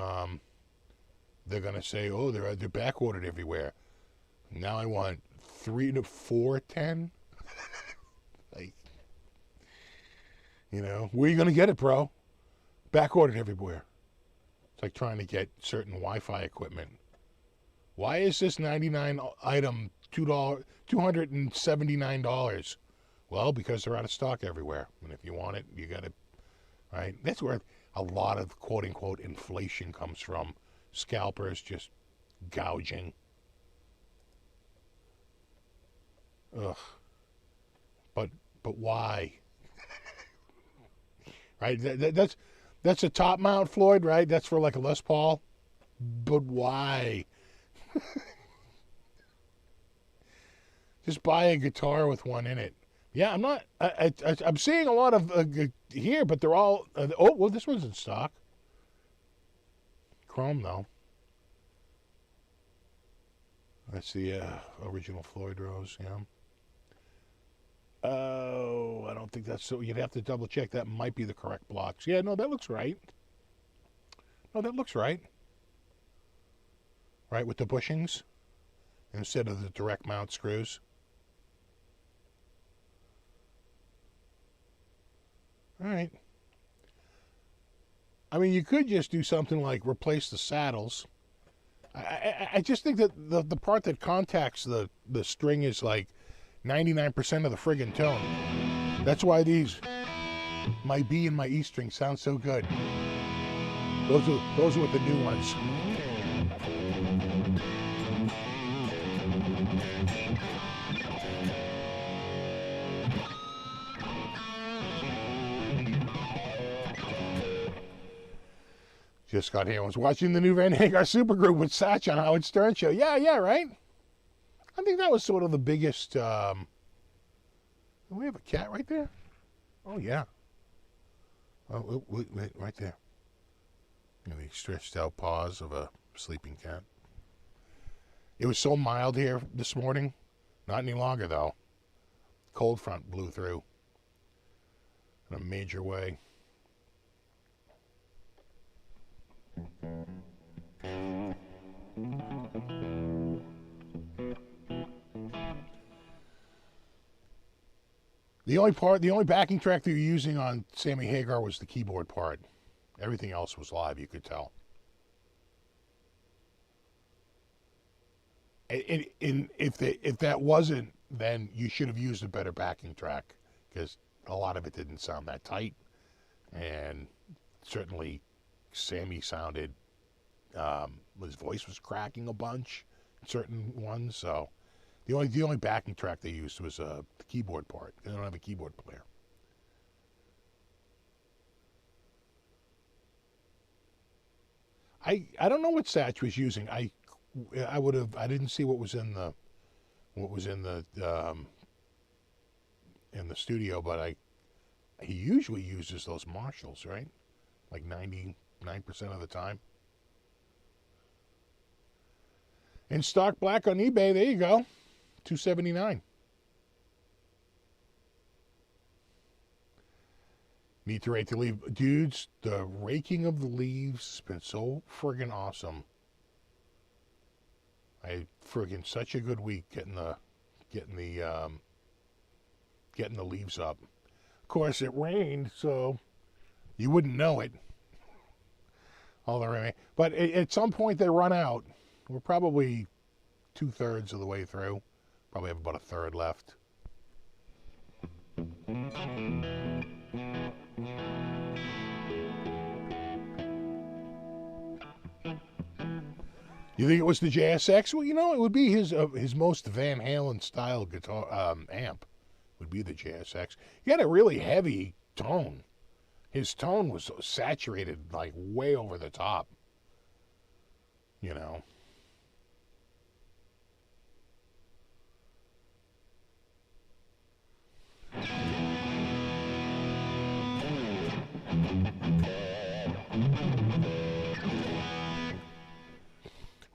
A: they're going to say, oh, they're back ordered everywhere. Now I want 3 to 410. Like, where are you going to get it, bro? Back ordered everywhere. It's like trying to get certain Wi-Fi equipment. Why is this 99 item $279? Well, because they're out of stock everywhere. And if you want it, you got it. Right? That's where a lot of quote-unquote inflation comes from. Scalpers just gouging. Ugh. But why? Right? That's a top mount, Floyd, right? That's for like a Les Paul. But why? Just buy a guitar with one in it. Yeah, I'm not. I'm seeing a lot of here, but they're all. This one's in stock. Chrome though. That's the original Floyd Rose. Yeah. Oh, I don't think that's so. You'd have to double check. That might be the correct blocks. Yeah, no, that looks right. No, that looks right. Right, with the bushings instead of the direct mount screws. All right. I mean, you could just do something like replace the saddles. I just think that the part that contacts the string is like 99% of the friggin' tone. That's why these, my B and my E string sound so good. Those are with the new ones. Just got here and was watching the new Van Hagar Supergroup with Satch on Howard Stern show. Yeah, right? I think that was sort of the biggest, do we have a cat right there? Oh, yeah. Oh, wait, right there. You know, the stretched out paws of a sleeping cat. It was so mild here this morning. Not any longer, though. Cold front blew through in a major way. The only backing track that you're using on Sammy Hagar was the keyboard part. Everything else was live, you could tell. And if that wasn't, then you should have used a better backing track, because a lot of it didn't sound that tight, and certainly Sammy sounded, his voice was cracking a bunch in certain ones. So the only backing track they used was the keyboard part. They don't have a keyboard player. I don't know what Satch was using. I didn't see what was in the studio, but he usually uses those Marshalls, right? Like 99% of the time. In stock black on eBay, there you go. $279. Need to rake the leaf. Dudes, the raking of the leaves has been so friggin' awesome. I had friggin' such a good week getting the leaves up. Of course, it rained, so you wouldn't know it. All the rain, but at some point they run out. We're probably 2/3 of the way through. Probably have about a third left. You think it was the JSX? Well, you know, it would be his most Van Halen style guitar amp. Would be the JSX. He had a really heavy tone. His tone was saturated, like way over the top. You know.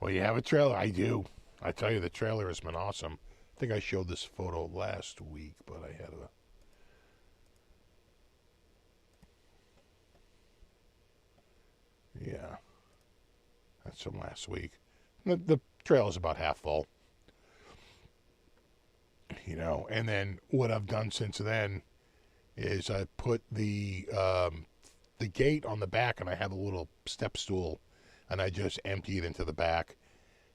A: Well, you have a trailer? I do. I tell you, the trailer has been awesome. I think I showed this photo last week, but I had a... Yeah. That's from last week. The trailer's about half full. You know, and then what I've done since then is I put the gate on the back, and I have a little step stool, and I just empty it into the back.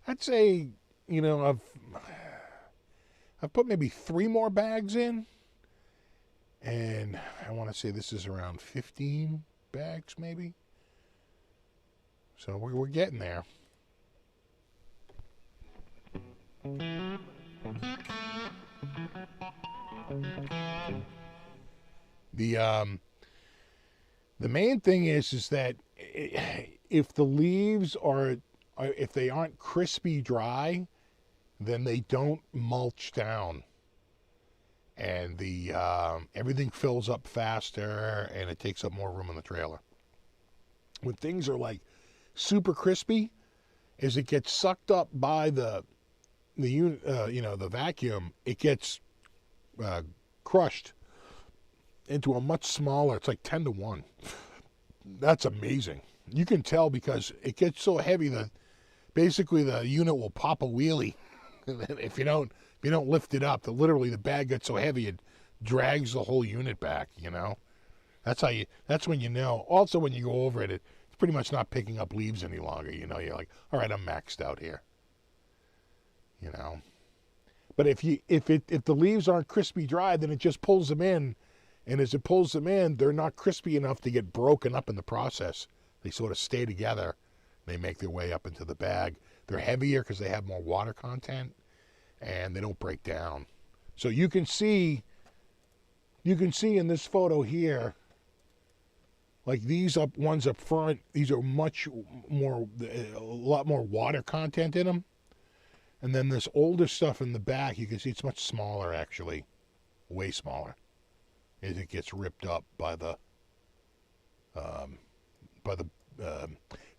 A: I'd say, you know, I've put maybe 3 more bags in, and I want to say this is around 15 bags maybe. So we're getting there. The main thing is that if the leaves if they aren't crispy dry, then they don't mulch down, and the everything fills up faster, and it takes up more room in the trailer. When things are like super crispy, as it gets sucked up by the vacuum, it gets crushed into a much smaller, it's like 10 to 1. That's amazing. You can tell because it gets so heavy that basically the unit will pop a wheelie. if you don't lift it up, literally the bag gets so heavy it drags the whole unit back, you know. That's when you know. Also when you go over it, it's pretty much not picking up leaves any longer, you know. You're like, all right, I'm maxed out here. You know. But if the leaves aren't crispy dry, then it just pulls them in. And as it pulls them in, they're not crispy enough to get broken up in the process. They sort of stay together. They make their way up into the bag. They're heavier because they have more water content, and they don't break down. So you can see in this photo here, like these ones up front, these are much more, a lot more water content in them. And then this older stuff in the back, you can see it's much smaller actually, way smaller, as it gets ripped up by the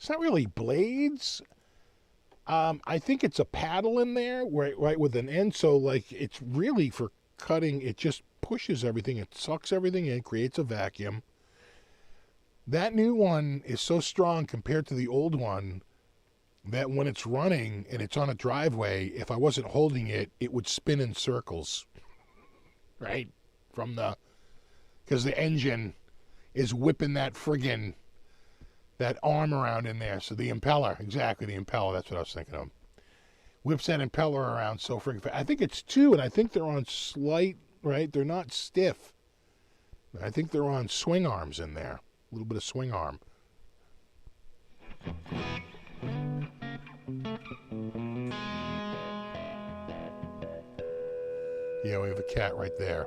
A: it's not really blades. I think it's a paddle in there, right with an end. So like it's really for cutting. It just pushes everything. It sucks everything in, creates a vacuum. That new one is so strong compared to the old one that when it's running and it's on a driveway, if I wasn't holding it, it would spin in circles, right? Because the engine is whipping that arm around in there. So the impeller, exactly, the impeller, that's what I was thinking of. Whips that impeller around so friggin' fast. I think it's two, and I think they're on slight, right? They're not stiff. I think they're on swing arms in there. A little bit of swing arm. Yeah, we have a cat right there.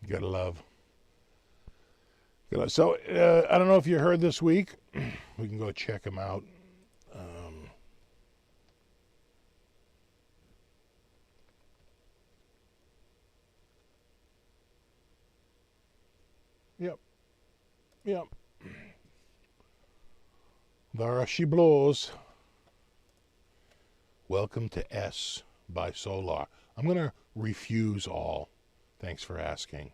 A: Gotta love. So, I don't know if you heard this week. We can go check them out. Yep. There she blows. Welcome to S by Solar. I'm going to refuse all. Thanks for asking.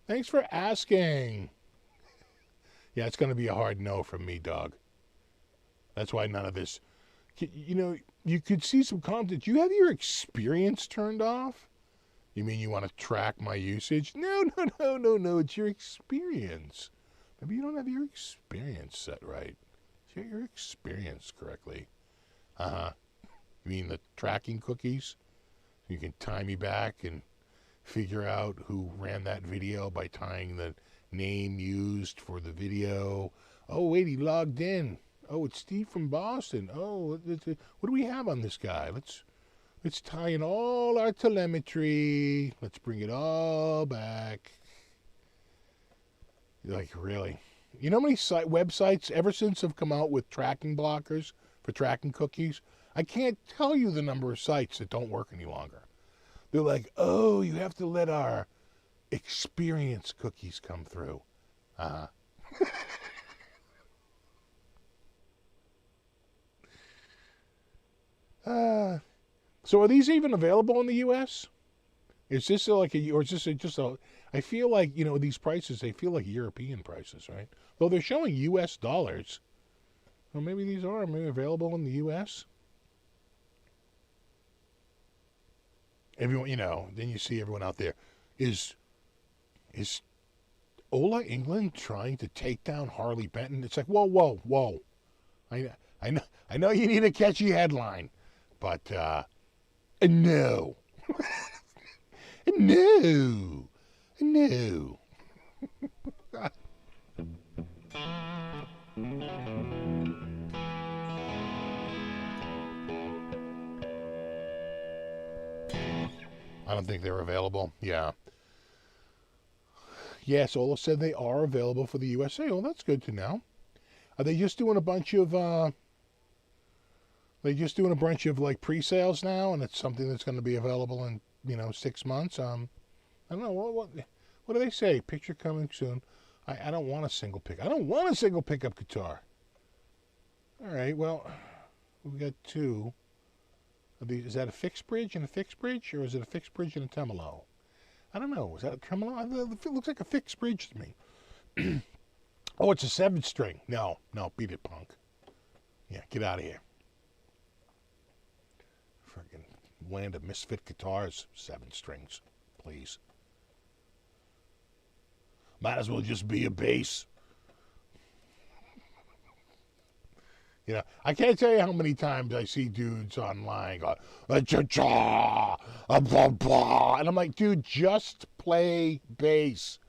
A: Thanks for asking. Yeah, it's going to be a hard no from me, dog. That's why none of this. You know, you could see some content. Do you have your experience turned off? You mean you want to track my usage? No. It's your experience. Maybe you don't have your experience set right. Set your experience correctly. You mean the tracking cookies? You can tie me back and figure out who ran that video by tying the name used for the video. Oh, wait, he logged in. Oh, it's Steve from Boston. Oh, what do we have on this guy? Let's tie in all our telemetry. Let's bring it all back. Like, really? You know how many websites ever since have come out with tracking blockers for tracking cookies? I can't tell you the number of sites that don't work any longer. They're like, oh, you have to let our experience cookies come through. So are these even available in the U.S.? Is this or is this just a, I feel like, you know, these prices, they feel like European prices, right? Though they're showing U.S. dollars. Well, maybe these are available in the U.S.? Everyone, you know, then you see everyone out there. Is Ola England trying to take down Harley Benton? It's like, whoa. I know you need a catchy headline, but no. No. No. I don't think they're available. Yeah. Yes, Ola said they are available for the USA. Well, that's good to know. Are they just doing a bunch of like pre-sales now, and it's something that's going to be available in 6 months? I don't know what do they say? Picture coming soon. I don't want a single pick. I don't want a single pickup guitar. All right, well, we got two. Is that a fixed bridge and a fixed bridge, or is it a fixed bridge and a tremolo? I don't know. Is that a tremolo? It looks like a fixed bridge to me. Oh, it's a 7-string. No, beat it, punk. Yeah, get out of here. Friggin' land of misfit guitars, 7 strings, please. Might as well just be a bass. I can't tell you how many times I see dudes online go, cha-cha, blah, blah. And I'm like, dude, just play bass.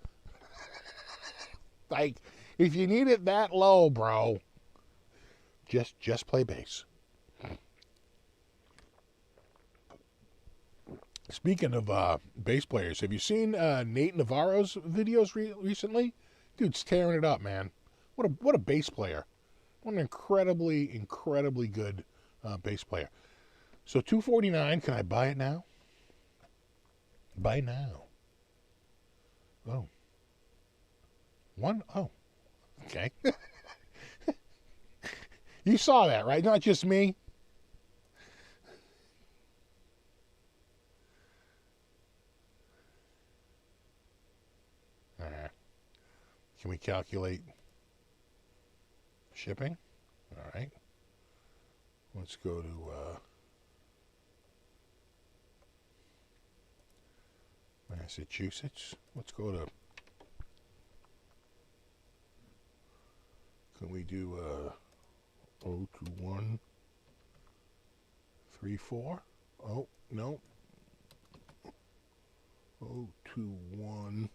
A: Like, if you need it that low, bro, just play bass. Speaking of bass players, have you seen Nate Navarro's videos recently? Dude's tearing it up, man. What a bass player. What an incredibly good bass player. So $249. Can I buy it now? Buy now. Oh. Oh. Okay. You saw that, right? Not just me. Can we calculate shipping? All right. Let's go to Massachusetts. Let's go to. Can we do 02134? Oh, no. 021.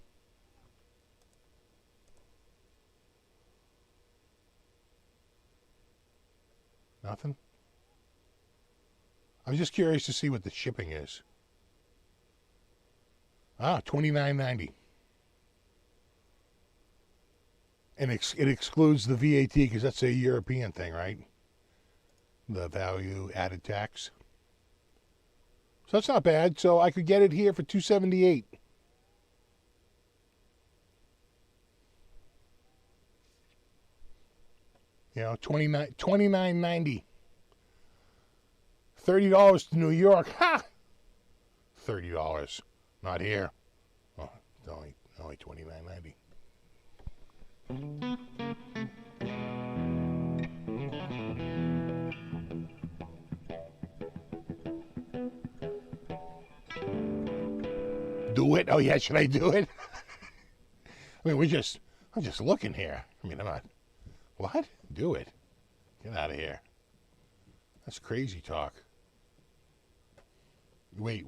A: Nothing? I'm just curious to see what the shipping is. $29.90. And it excludes the VAT because that's a European thing, right? The value added tax. So that's not bad. So I could get it here for $278. $29.90. $30 to New York. Ha! $30. Not here. Oh, it's only $29.90. Do it? Oh yeah, should I do it? I mean, I'm just looking here. I mean, I'm not. What? Do it. Get out of here. That's crazy talk. Wait.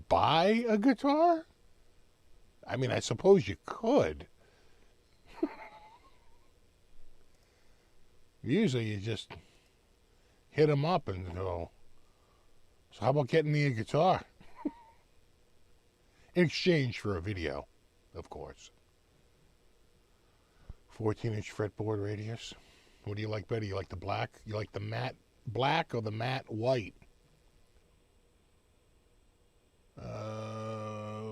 A: Buy a guitar? I mean, I suppose you could. Usually you just hit them up and go, so how about getting me a guitar? In exchange for a video, of course. 14-inch fretboard radius. What do you like better? You like the black? You like the matte black or the matte white?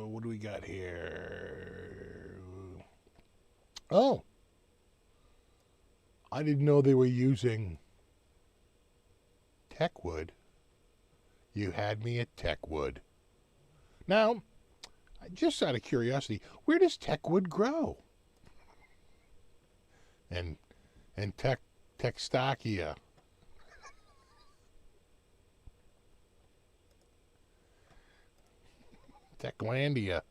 A: What do we got here? Oh. I didn't know they were using Techwood. You had me at Techwood. Now, just out of curiosity, where does Techwood grow? And Textakia. Techlandia.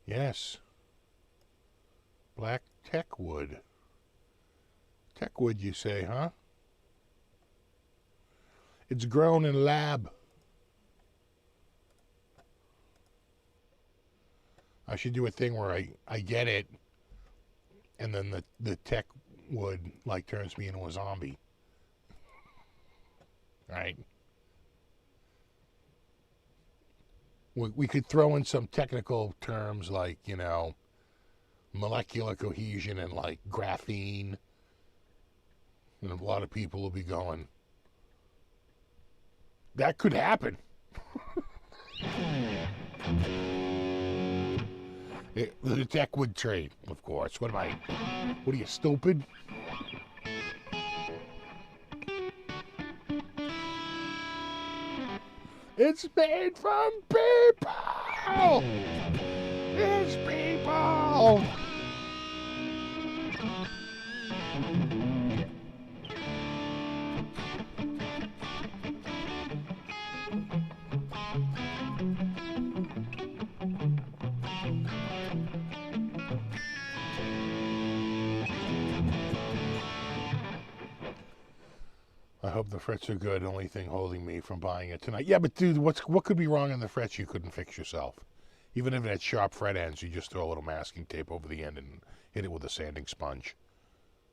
A: Yes. Black Techwood. Techwood, you say, huh? It's grown in a lab. I should do a thing where I get it, and then the Techwood like turns me into a zombie. Right? We could throw in some technical terms like, you know, molecular cohesion and like graphene. And a lot of people will be going, that could happen. The Techwood trade, of course. What are you, stupid? It's made from people! It's people! I hope the frets are good. Only thing holding me from buying it tonight. Yeah, but dude, what could be wrong in the frets you couldn't fix yourself? Even if it had sharp fret ends, you just throw a little masking tape over the end and hit it with a sanding sponge.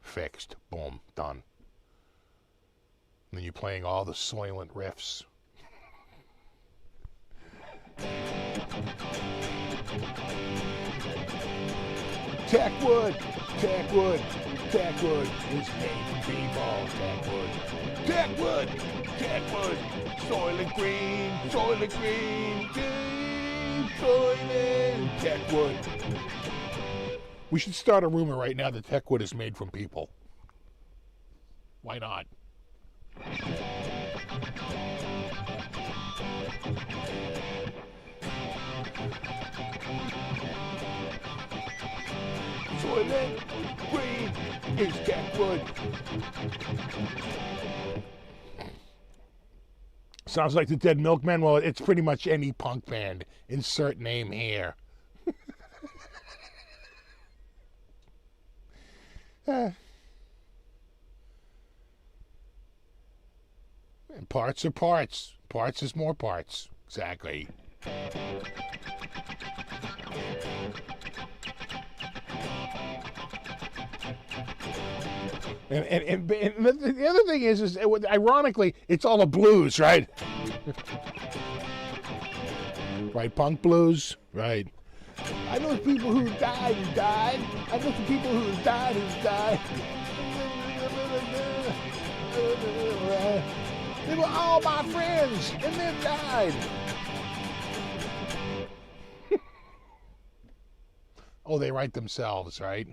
A: Fixed. Boom. Done. And then you're playing all the soylent riffs. Techwood! Techwood! Techwood is made from people. Techwood! Techwood! Techwood! Soylent Green! Soylent Green! Green! Soylent! Techwood! We should start a rumor right now that Techwood is made from people. Why not? Soylent Green is Techwood. Sounds like the Dead Milkmen. Well, it's pretty much any punk band. Insert name here. And parts are parts. Parts is more parts. Exactly. And the other thing is ironically, it's all a blues, right? Right, punk blues, right? I know people who died. I know some people who died. They were all my friends, and then died. Oh, they write themselves, right?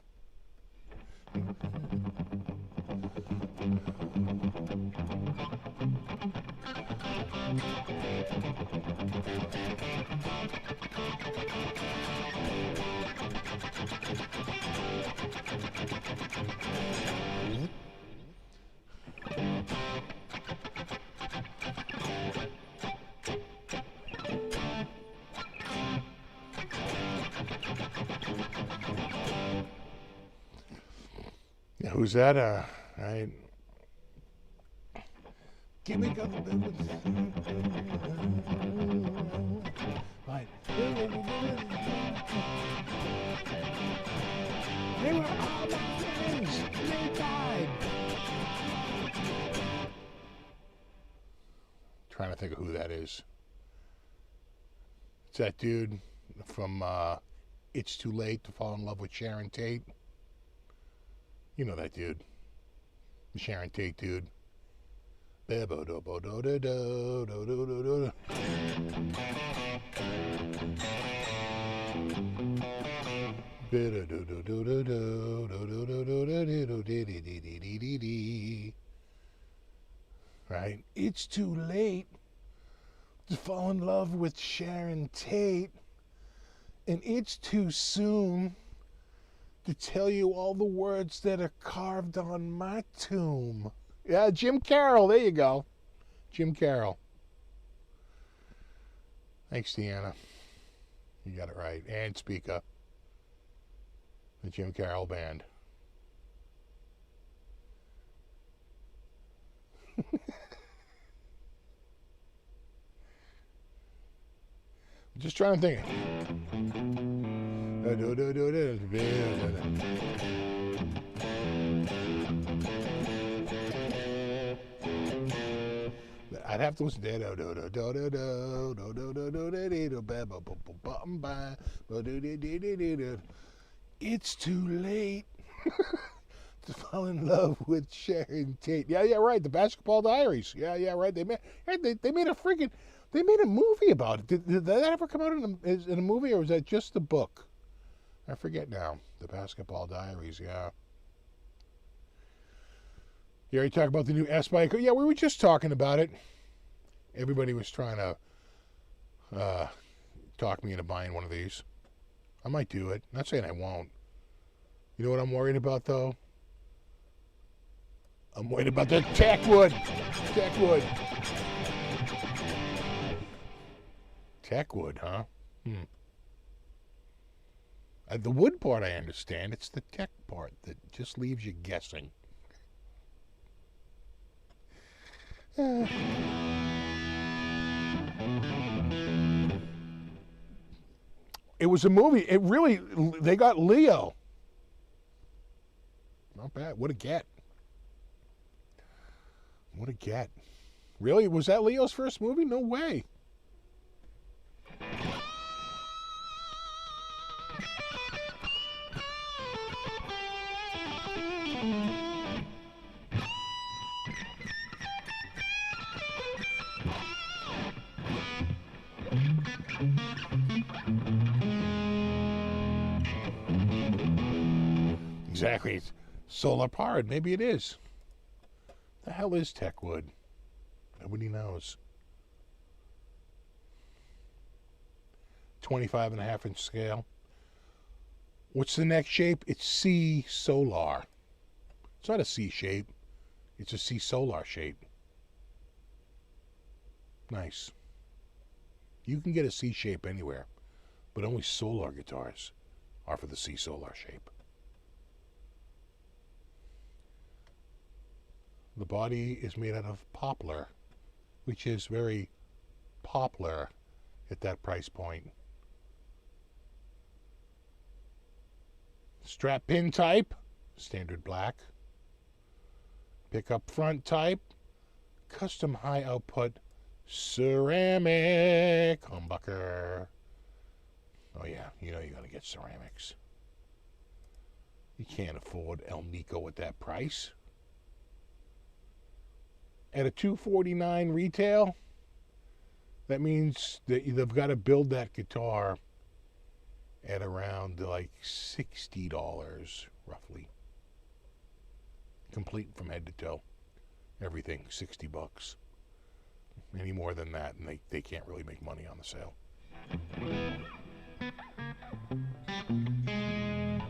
A: Yeah, who's that? Right. Give me a right. They were all my friends, and they died. Trying to think of who that is. It's that dude from It's Too Late to Fall in Love with Sharon Tate. You know that dude. The Sharon Tate dude. Right? It's too late to fall in love with Sharon Tate, and it's too soon to tell you all the words that are carved on my tomb. Yeah, Jim Carroll. There you go. Jim Carroll. Thanks, Deanna. You got it right. And Speak Up. The Jim Carroll Band. Just trying to think. I'd have to listen to It's too late to fall in love with Sharon Tate. Yeah, right. The Basketball Diaries. Yeah, right. They made a movie about it. Did that ever come out in a movie, or was that just the book? I forget now. The Basketball Diaries. Yeah. You already talked about the new S-Bike. Yeah, we were just talking about it. Everybody was trying to talk me into buying one of these. I might do it. Not saying I won't. You know what I'm worried about, though? I'm worried about the Techwood. Techwood, huh? The wood part I understand. It's the tech part that just leaves you guessing. It was a movie. They got Leo. Not bad. What a get. Really? Was that Leo's first movie? No way. Exactly. It's solar powered. Maybe it is. The hell is Techwood? Nobody knows. 25.5-inch scale. What's the next shape? It's C solar. It's not a C shape. It's a C solar shape. Nice. You can get a C shape anywhere, but only solar guitars are for the C solar shape. The body is made out of poplar, which is very popular at that price point. Strap pin type, standard black. Pickup front type, custom high output ceramic humbucker. Oh yeah, you know you gotta get ceramics. You can't afford El Nico at that price. At a $249 retail, that means that they've got to build that guitar at around like $60 roughly. Complete from head to toe. Everything, $60. Any more than that, and they can't really make money on the sale.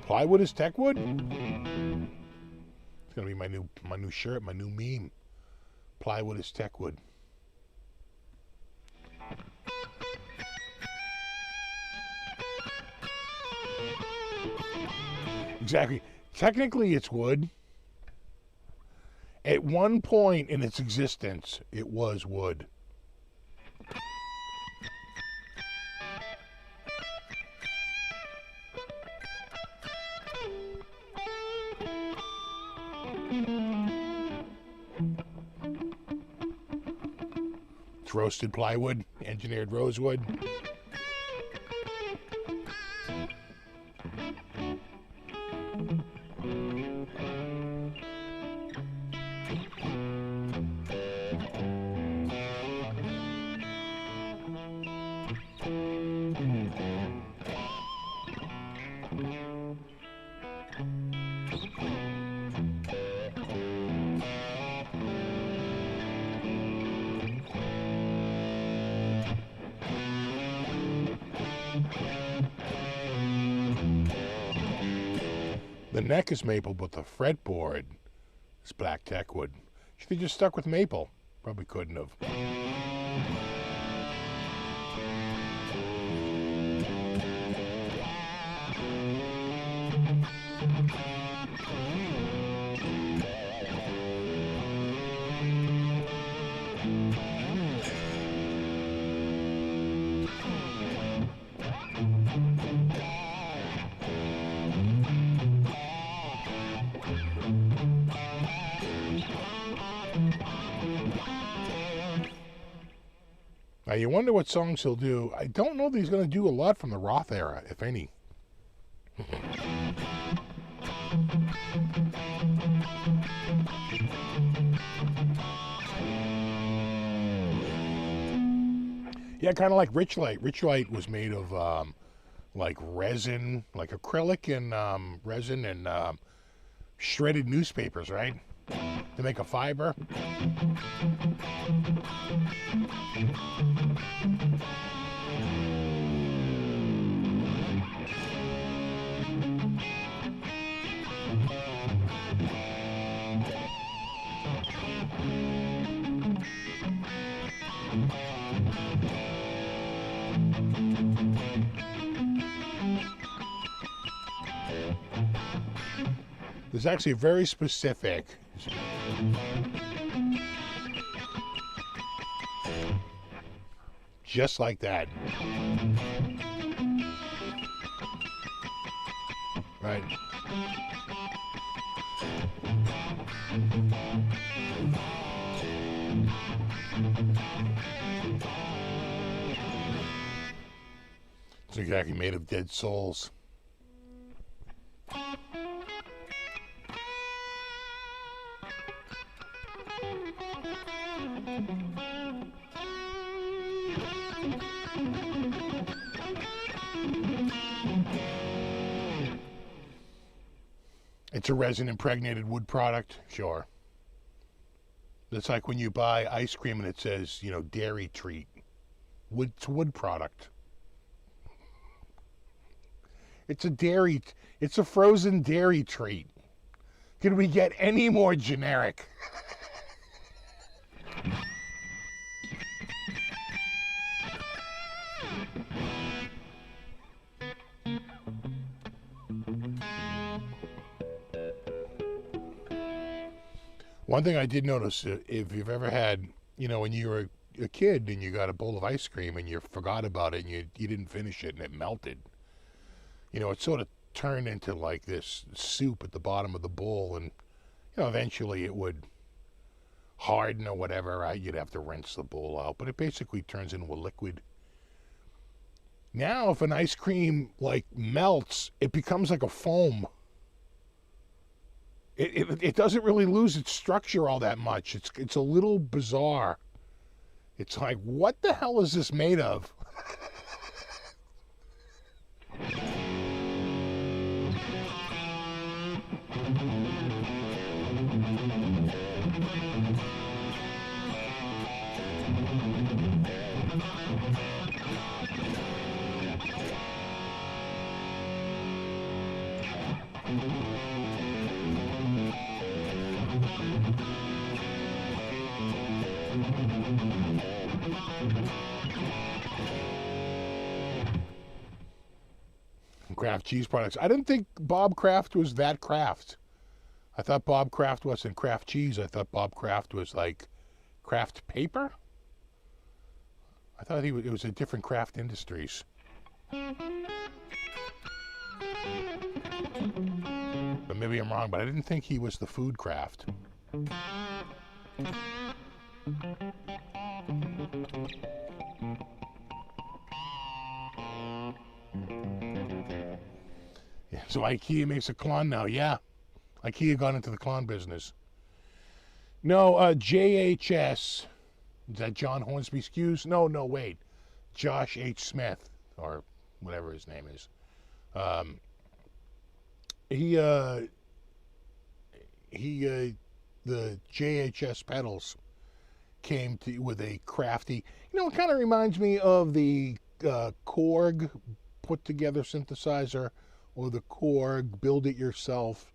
A: Plywood is Techwood? It's gonna be my new shirt, my new meme. Plywood is Techwood. Exactly. Technically, it's wood. At one point in its existence, it was wood. It's roasted plywood, engineered rosewood. The neck is maple, but the fretboard is black Techwood. Should they just stuck with maple? Probably couldn't have. Now, you wonder what songs he'll do. I don't know that he's going to do a lot from the Roth era, if any. Yeah, kind of like Rich Light. Rich Light was made of like resin, like acrylic and resin and shredded newspapers, right? To make a fiber. There's actually very specific. Just like that. Right. It's exactly made of dead souls. It's a resin impregnated wood product, sure. It's like when you buy ice cream and it says, you know, dairy treat. It's a wood product. It's a frozen dairy treat. Can we get any more generic? One thing I did notice, if you've ever had, you know, when you were a kid and you got a bowl of ice cream and you forgot about it and you didn't finish it and it melted, you know, it sort of turned into like this soup at the bottom of the bowl, and, you know, eventually it would harden or whatever, right? You'd have to rinse the bowl out, but it basically turns into a liquid. Now, if an ice cream, like, melts, it becomes like a foam. It doesn't really lose its structure all that much. It's a little bizarre. It's like, what the hell is this made of? Kraft cheese products. I didn't think Bob Kraft was that Kraft. I thought Bob Kraft wasn't Kraft cheese. I thought Bob Kraft was like Kraft paper. I thought it was a different Kraft Industries. But maybe I'm wrong, but I didn't think he was the food Kraft. Yeah, so IKEA makes a KLON now. Yeah, IKEA got into the KLON business. No, JHS. Is that John Hornsby Skews? No, wait. Josh H. Smith, or whatever his name is. The JHS pedals came with a crafty, you know, it kind of reminds me of the Korg put together synthesizer, or the Korg build it yourself,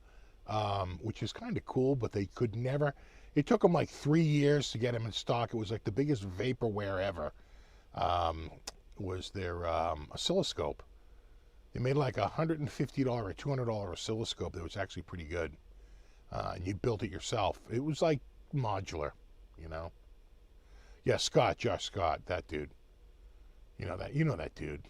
A: which is kind of cool, but they could never, it took them like 3 years to get them in stock. It was like the biggest vaporware ever, was their oscilloscope. They made like $150 or $200 oscilloscope that was actually pretty good. And you built it yourself. It was like modular, you know. Yeah, Josh Scott, that dude. You know that dude.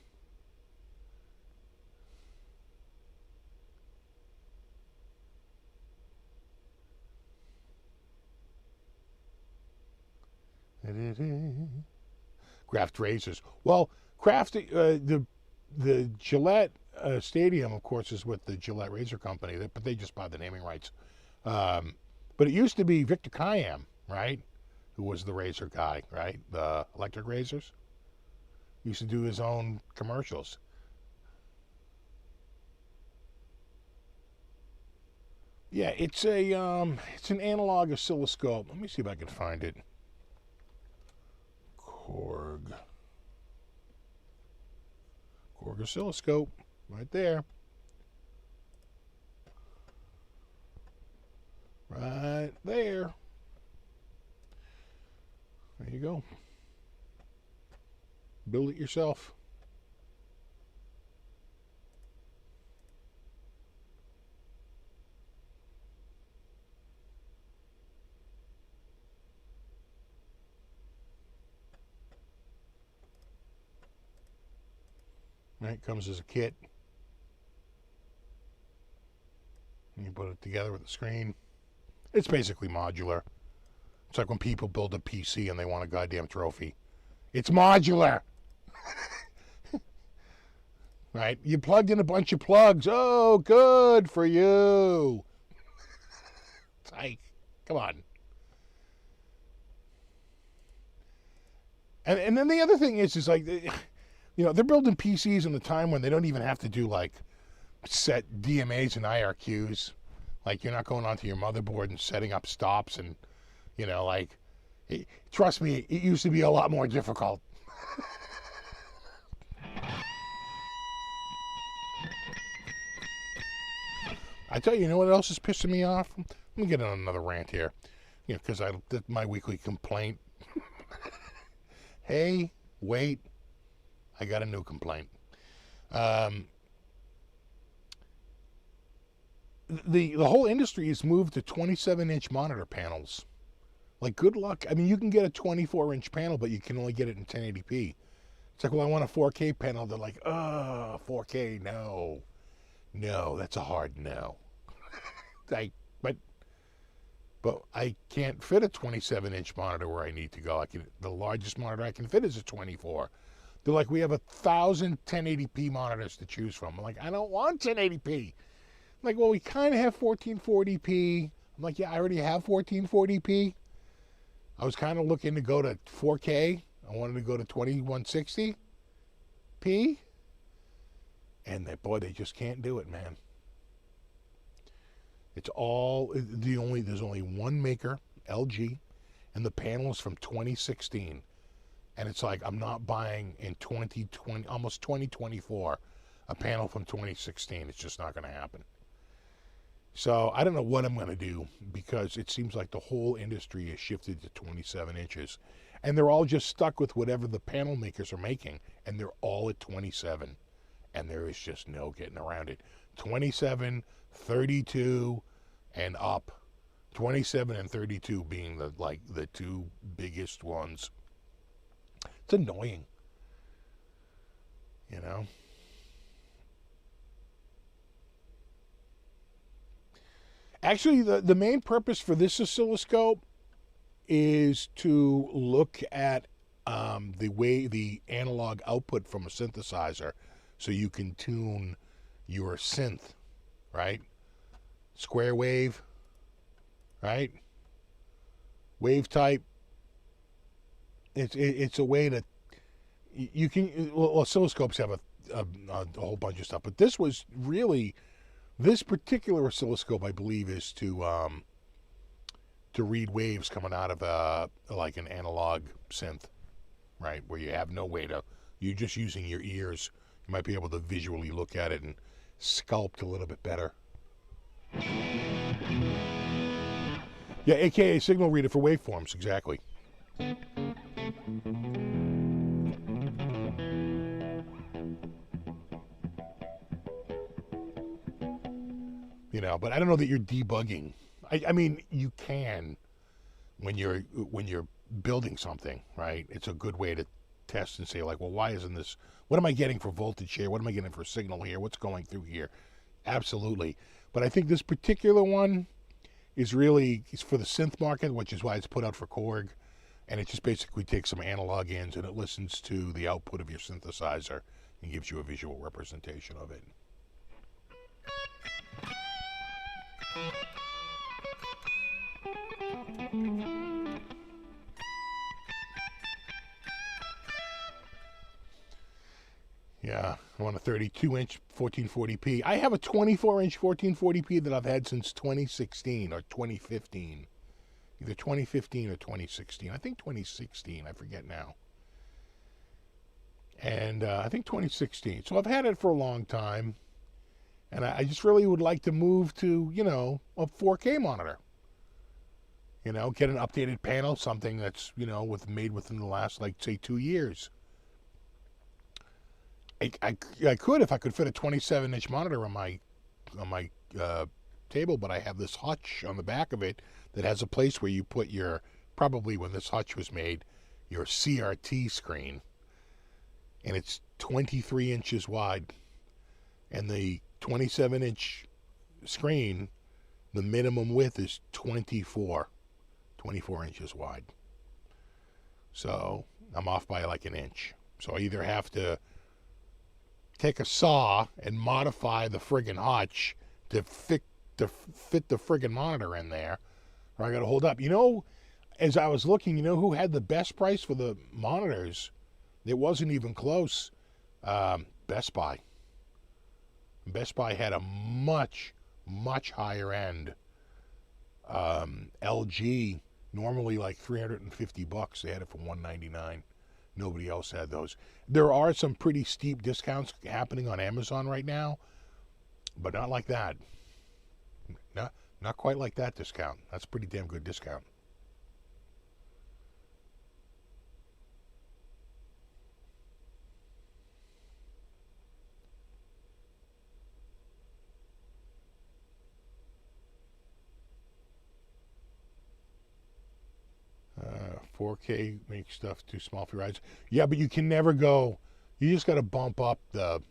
A: Kraft razors. Well, Kraft, the Gillette Stadium, of course, is with the Gillette Razor Company, but they just bought the naming rights. But it used to be Victor Kiam, right? Who was the razor guy, right? The electric razors. He used to do his own commercials. Yeah, it's an analog oscilloscope. Let me see if I can find it. Korg oscilloscope, right there. Right there. There you go. Build it yourself. Right, comes as a kit. You put it together with the screen. It's basically modular. It's like when people build a PC and they want a goddamn trophy. It's modular. Right? You plugged in a bunch of plugs. Oh, good for you. It's like, come on. And then the other thing is like, you know, they're building PCs in the time when they don't even have to do like set DMAs and IRQs. Like you're not going onto your motherboard and setting up stops and, you know, like, trust me, it used to be a lot more difficult. I tell you, you know what else is pissing me off? Let me get on another rant here. You know, because my weekly complaint. Hey, wait. I got a new complaint. The whole industry has moved to 27-inch monitor panels. Like, good luck. I mean, you can get a 24-inch panel, but you can only get it in 1080p. It's like, well, I want a 4K panel. They're like, 4K, no. No, that's a hard no. But I can't fit a 27-inch monitor where I need to go. The largest monitor I can fit is a 24. They're like, we have 1,000 1080p monitors to choose from. I'm like, I don't want 1080p. I'm like, well, we kind of have 1440p. I'm like, yeah, I already have 1440p. I was kind of looking to go to 4K. I wanted to go to 2160p. And they just can't do it, man. It's all, there's only one maker, LG, and the panel is from 2016. And it's like, I'm not buying in 2020, almost 2024, a panel from 2016. It's just not going to happen. So I don't know what I'm going to do, because it seems like the whole industry has shifted to 27 inches. And they're all just stuck with whatever the panel makers are making. And they're all at 27. And there is just no getting around it. 27, 32, and up. 27 and 32 being the two biggest ones. It's annoying. You know? Actually, the main purpose for this oscilloscope is to look at the way the analog output from a synthesizer, so you can tune your synth, right? Square wave, right? Wave type. It's a way to, you can, well, oscilloscopes have a whole bunch of stuff, but this particular oscilloscope, I believe, is to read waves coming out of like an analog synth, right? Where you have no way to, you're just using your ears. You might be able to visually look at it and sculpt a little bit better. Yeah, AKA signal reader for waveforms, exactly. You know, but I don't know that you're debugging. I mean, you can when you're building something, right? It's a good way to test and say, like, well, why isn't this? What am I getting for voltage here? What am I getting for signal here? What's going through here? Absolutely. But I think this particular one is for the synth market, which is why it's put out for Korg. And it just basically takes some analog ins and it listens to the output of your synthesizer and gives you a visual representation of it. Yeah, I want a 32-inch 1440p. I have a 24-inch 1440p that I've had since 2016 or 2015. Either 2015 or 2016. I think 2016. I forget now. And I think 2016. So I've had it for a long time. And I just really would like to move to, you know, a 4K monitor. You know, get an updated panel, something that's, you know, made within the last, like, say, 2 years. I could if I could fit a 27-inch monitor on my table, but I have this hutch on the back of it that has a place where you put your, probably when this hutch was made, your CRT screen, and it's 23 inches wide, and the 27-inch screen, the minimum width is 24 inches wide. So I'm off by like an inch. So I either have to take a saw and modify the friggin' hutch to fit the friggin' monitor in there, or I gotta hold up. You know, as I was looking, you know who had the best price for the monitors? It wasn't even close. Best Buy. Best Buy had a much higher end. LG, normally like $350. They had it for $199. Nobody else had those. There are some pretty steep discounts happening on Amazon right now, but not like that. Not quite like that discount. That's a pretty damn good discount. Uh, 4K makes stuff too small for your eyes. Yeah, but you can never go. You just got to bump up the.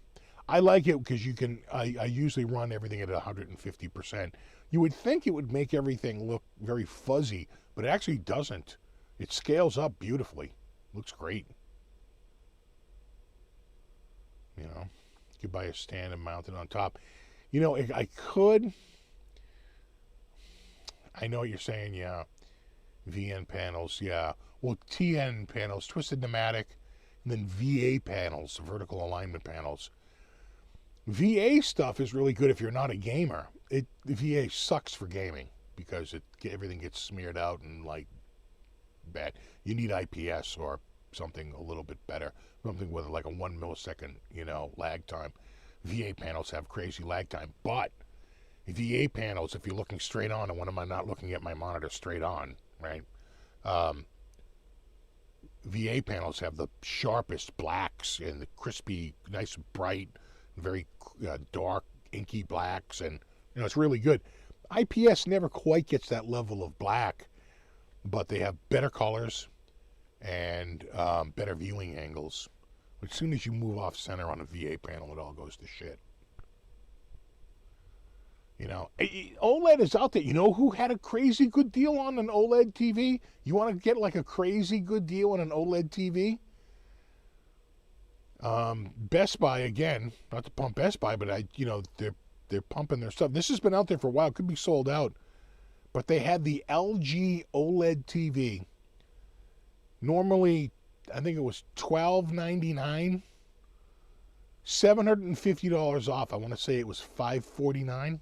A: I like it because you can. I usually run everything at 150%. You would think it would make everything look very fuzzy, but it actually doesn't. It scales up beautifully. Looks great. You know, you could buy a stand and mount it on top. You know, I could. I know what you're saying. Yeah. VN panels, yeah. Well, TN panels, twisted pneumatic, and then VA panels, vertical alignment panels. VA stuff is really good if you're not a gamer. The VA sucks for gaming because everything gets smeared out and like bad. You need IPS or something a little bit better, something with like a 1 millisecond, you know, lag time. VA panels have crazy lag time, but VA panels, if you're looking straight on, and when am I not looking at my monitor straight on? Right, VA panels have the sharpest blacks and the crispy, nice, bright, very dark, inky blacks, and you know it's really good. IPS never quite gets that level of black, but they have better colors and better viewing angles. As soon as you move off center on a VA panel, it all goes to shit. You know, OLED is out there. You know who had a crazy good deal on an OLED TV? You want to get like a crazy good deal on an OLED TV? Best Buy, again, not to pump Best Buy, but they're pumping their stuff. This has been out there for a while. It could be sold out. But they had the LG OLED TV. Normally, I think it was $12.99. $750 off. I want to say it was $549.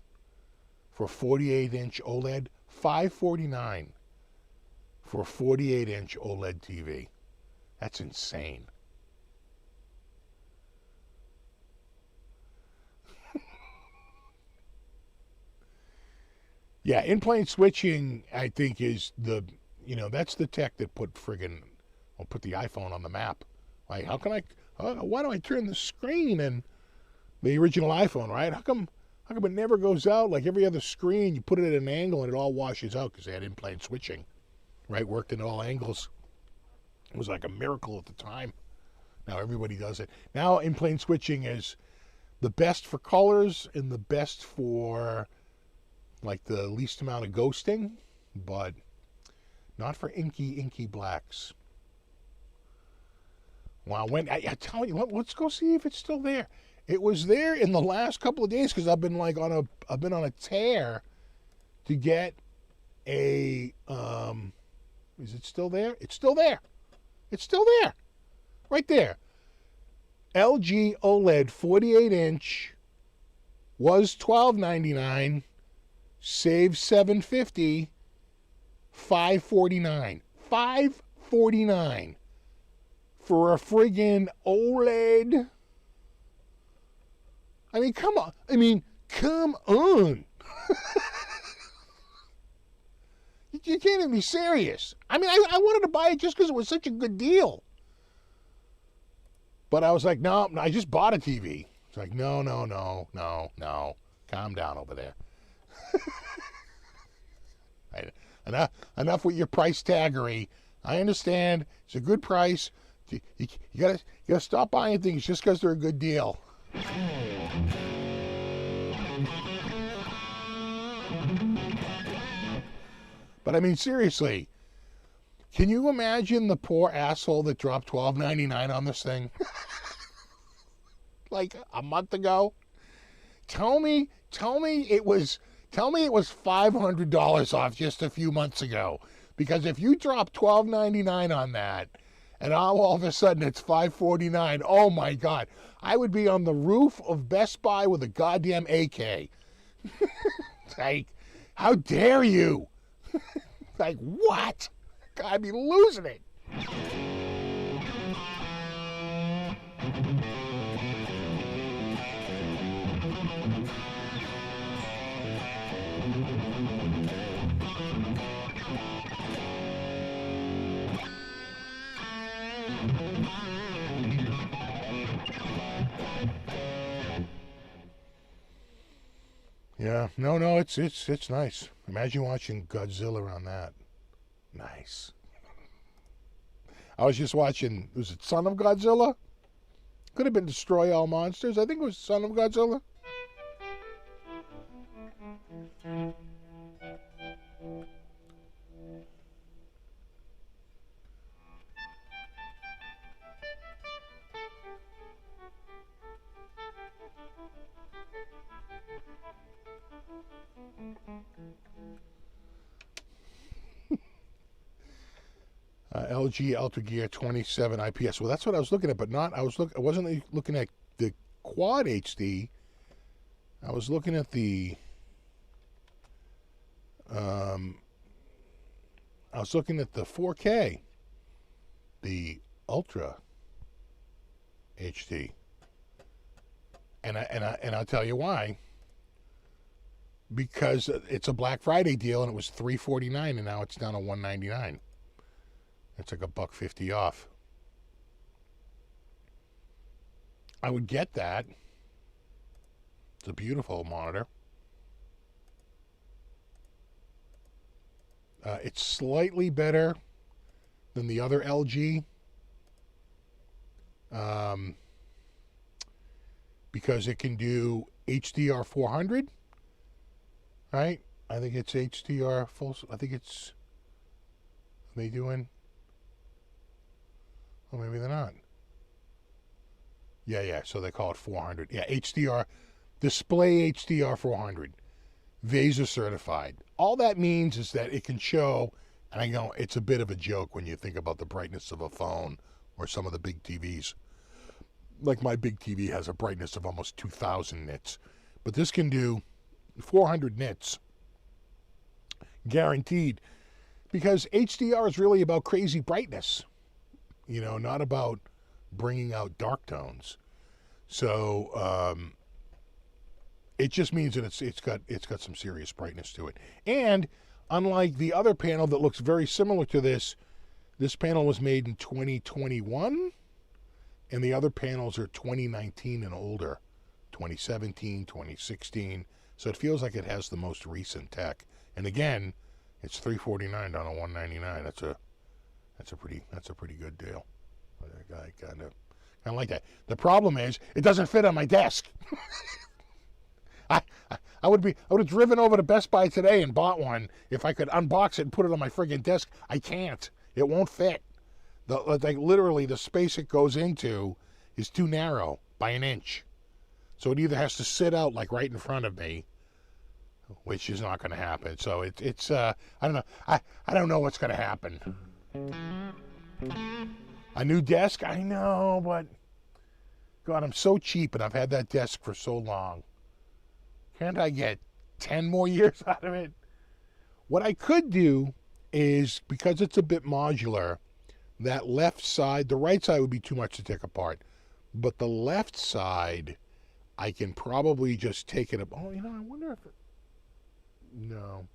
A: For a 48-inch OLED, $549 for a 48-inch OLED TV. That's insane. Yeah, in-plane switching, I think, is that's the tech that put the iPhone on the map. Like, why do I turn the screen in the original iPhone, right? How come it never goes out like every other screen? You put it at an angle and it all washes out because they had in-plane switching, right? Worked at all angles. It was like a miracle at the time. Now everybody does it. Now in-plane switching is the best for colors and the best for like the least amount of ghosting, but Not for inky blacks. Wow, when I tell you, let's go see if it's still there. It was there in the last couple of days because I've been on a tear to get a is it still there? It's still there. It's still there. Right there. LG OLED 48-inch was $12.99, saved $7.50, $5.49. $5.49 for a friggin' OLED. I mean, come on. Come on. You can't even be serious. I wanted to buy it just because it was such a good deal. But I was like, no, I just bought a TV. It's like, no. Calm down over there. Enough with your price taggery. I understand. It's a good price. You gotta stop buying things just because they're a good deal. But seriously, can you imagine the poor asshole that dropped $12.99 on this thing? Like a month ago? Tell me it was $500 off just a few months ago. Because if you drop $12.99 on that, and all of a sudden it's $5.49, oh my God, I would be on the roof of Best Buy with a goddamn AK. Like, how dare you? Like, what? I'd be losing it. Yeah, no, it's nice. Imagine watching Godzilla on that. Nice. I was just watching, was it Son of Godzilla? Could have been Destroy All Monsters. I think it was Son of Godzilla. LG Ultra Gear 27 IPS. Well, that's what I was looking at, but I wasn't looking at the Quad HD. I was looking at the I was looking at the 4K, the Ultra HD. And I'll tell you why. Because it's a Black Friday deal and it was $349 and now it's down to $199. It's like $1.50 off. I would get that. It's a beautiful monitor. It's slightly better than the other LG. Because it can do HDR 400. Right? I think it's HDR full. I think it's. Are they doing? Oh, maybe they're not. Yeah. So they call it 400. Yeah, HDR. Display HDR 400. VESA certified. All that means is that it can show, and I know it's a bit of a joke when you think about the brightness of a phone or some of the big TVs. Like my big TV has a brightness of almost 2,000 nits. But this can do 400 nits. Guaranteed. Because HDR is really about crazy brightness. You know, not about bringing out dark tones. So, it just means that it's got some serious brightness to it. And unlike the other panel that looks very similar to this panel was made in 2021, and the other panels are 2019 and older, 2017, 2016. So it feels like it has the most recent tech. And again, it's $349 down to $199. That's a pretty good deal. I kind of like that. The problem is it doesn't fit on my desk. I would have driven over to Best Buy today and bought one if I could unbox it and put it on my friggin' desk. I can't. It won't fit. Like literally, the space it goes into is too narrow by an inch. So it either has to sit out like right in front of me, which is not going to happen. So it's I don't know. I don't know what's going to happen. A new desk? I know, but God, I'm so cheap and I've had that desk for so long. Can't I get 10 more years out of it? What I could do is, because it's a bit modular, that left side, the right side would be too much to take apart, but the left side, I can probably just take it up. Oh, I wonder if no,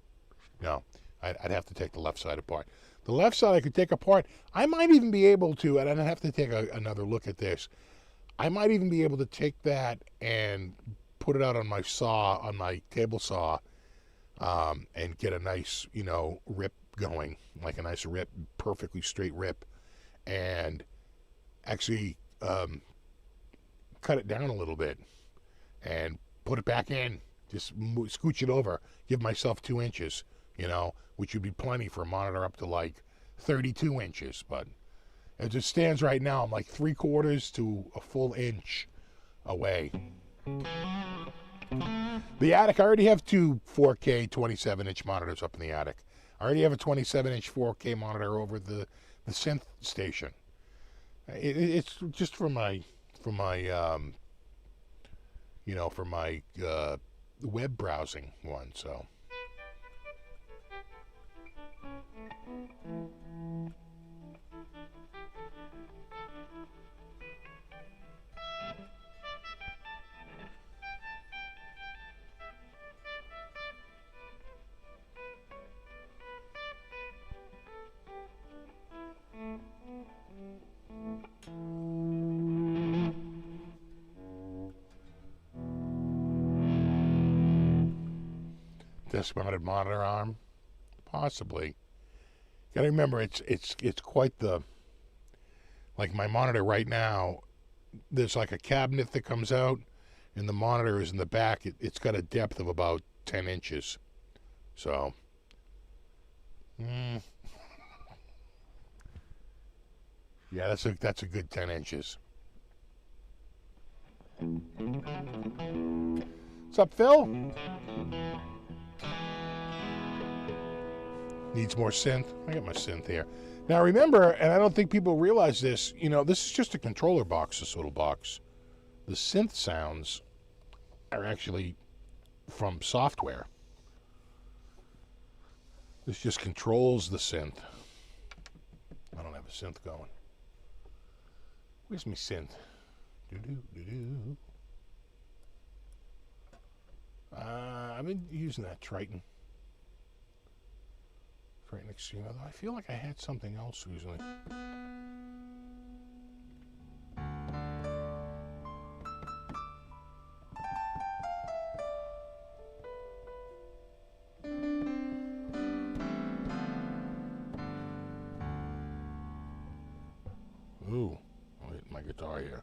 A: I'd have to take the left side apart. The left side I could take apart. I might even be able to, and I'd have to take another look at this. I might even be able to take that and put it out on my saw, on my table saw, and get a nice, rip going, like a nice rip, perfectly straight rip, and actually cut it down a little bit and put it back in. Just scooch it over, give myself 2 inches, which would be plenty for a monitor up to like 32 inches. But as it stands right now, I'm like 3/4 to a full inch away. The attic, I already have 2 4K 27-inch monitors up in the attic. I already have a 27-inch 4K monitor over the Synth station. It's just for my web browsing one, so. Desk-mounted monitor arm, possibly. Gotta remember, it's quite the, like my monitor right now. There's like a cabinet that comes out, and the monitor is in the back. It's got a depth of about 10 inches. So, yeah, that's a good 10 inches. What's up, Phil? Needs more synth. I got my synth here. Now remember, and I don't think people realize this, this is just a controller box, this little box. The synth sounds are actually from software. This just controls the synth. I don't have a synth going. Where's my synth? I've been using that Triton. Triton Extreme. Although I feel like I had something else recently. Ooh, I'll hit my guitar here.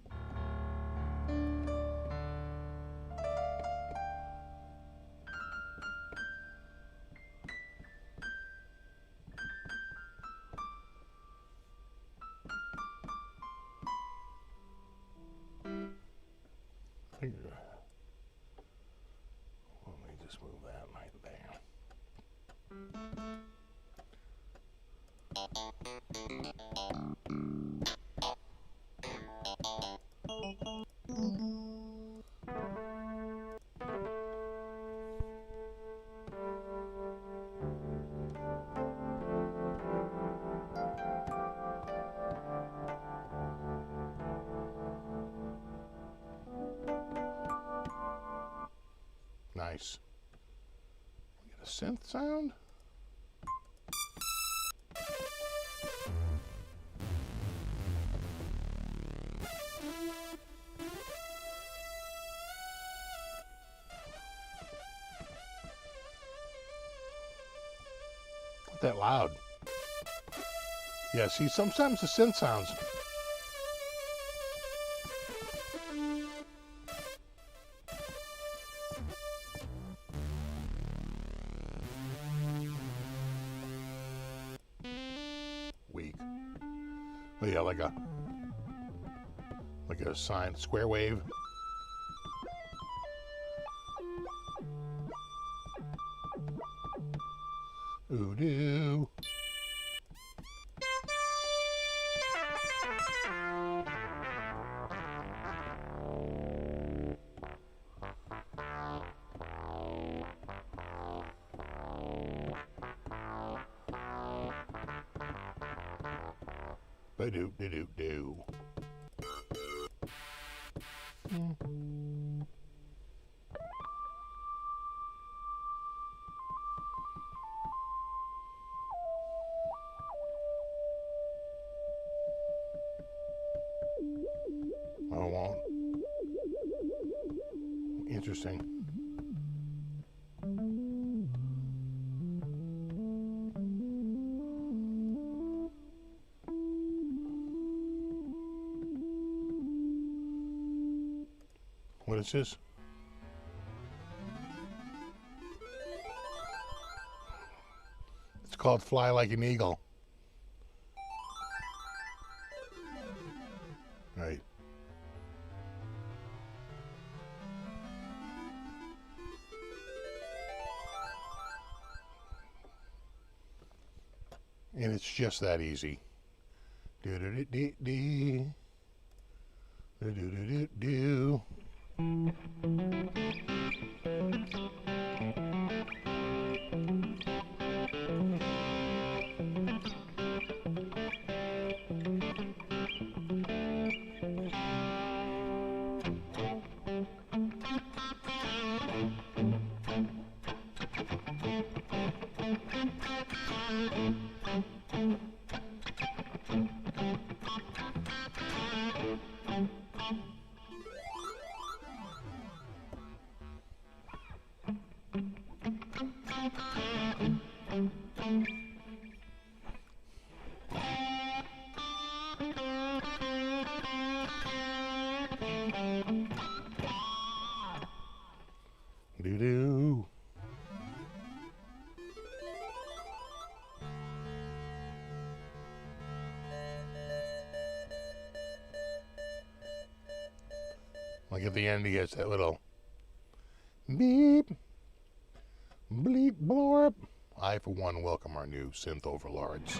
A: Let me just move that right there. Nice. Get a synth sound. Not that loud. Yeah, see, sometimes the synth sounds. Oh yeah, like a sine square wave. Ooh doo. Ba-doop-de-doop-doo. Oh, well. Interesting. What is this? It's called Fly Like an Eagle. Right. And it's just that easy. Do-do-do-do-do. Do-do-do-do-do. Do-do. Like at the end, he gets that little beep, bleep, blorp. I, for one, welcome our new synth overlords.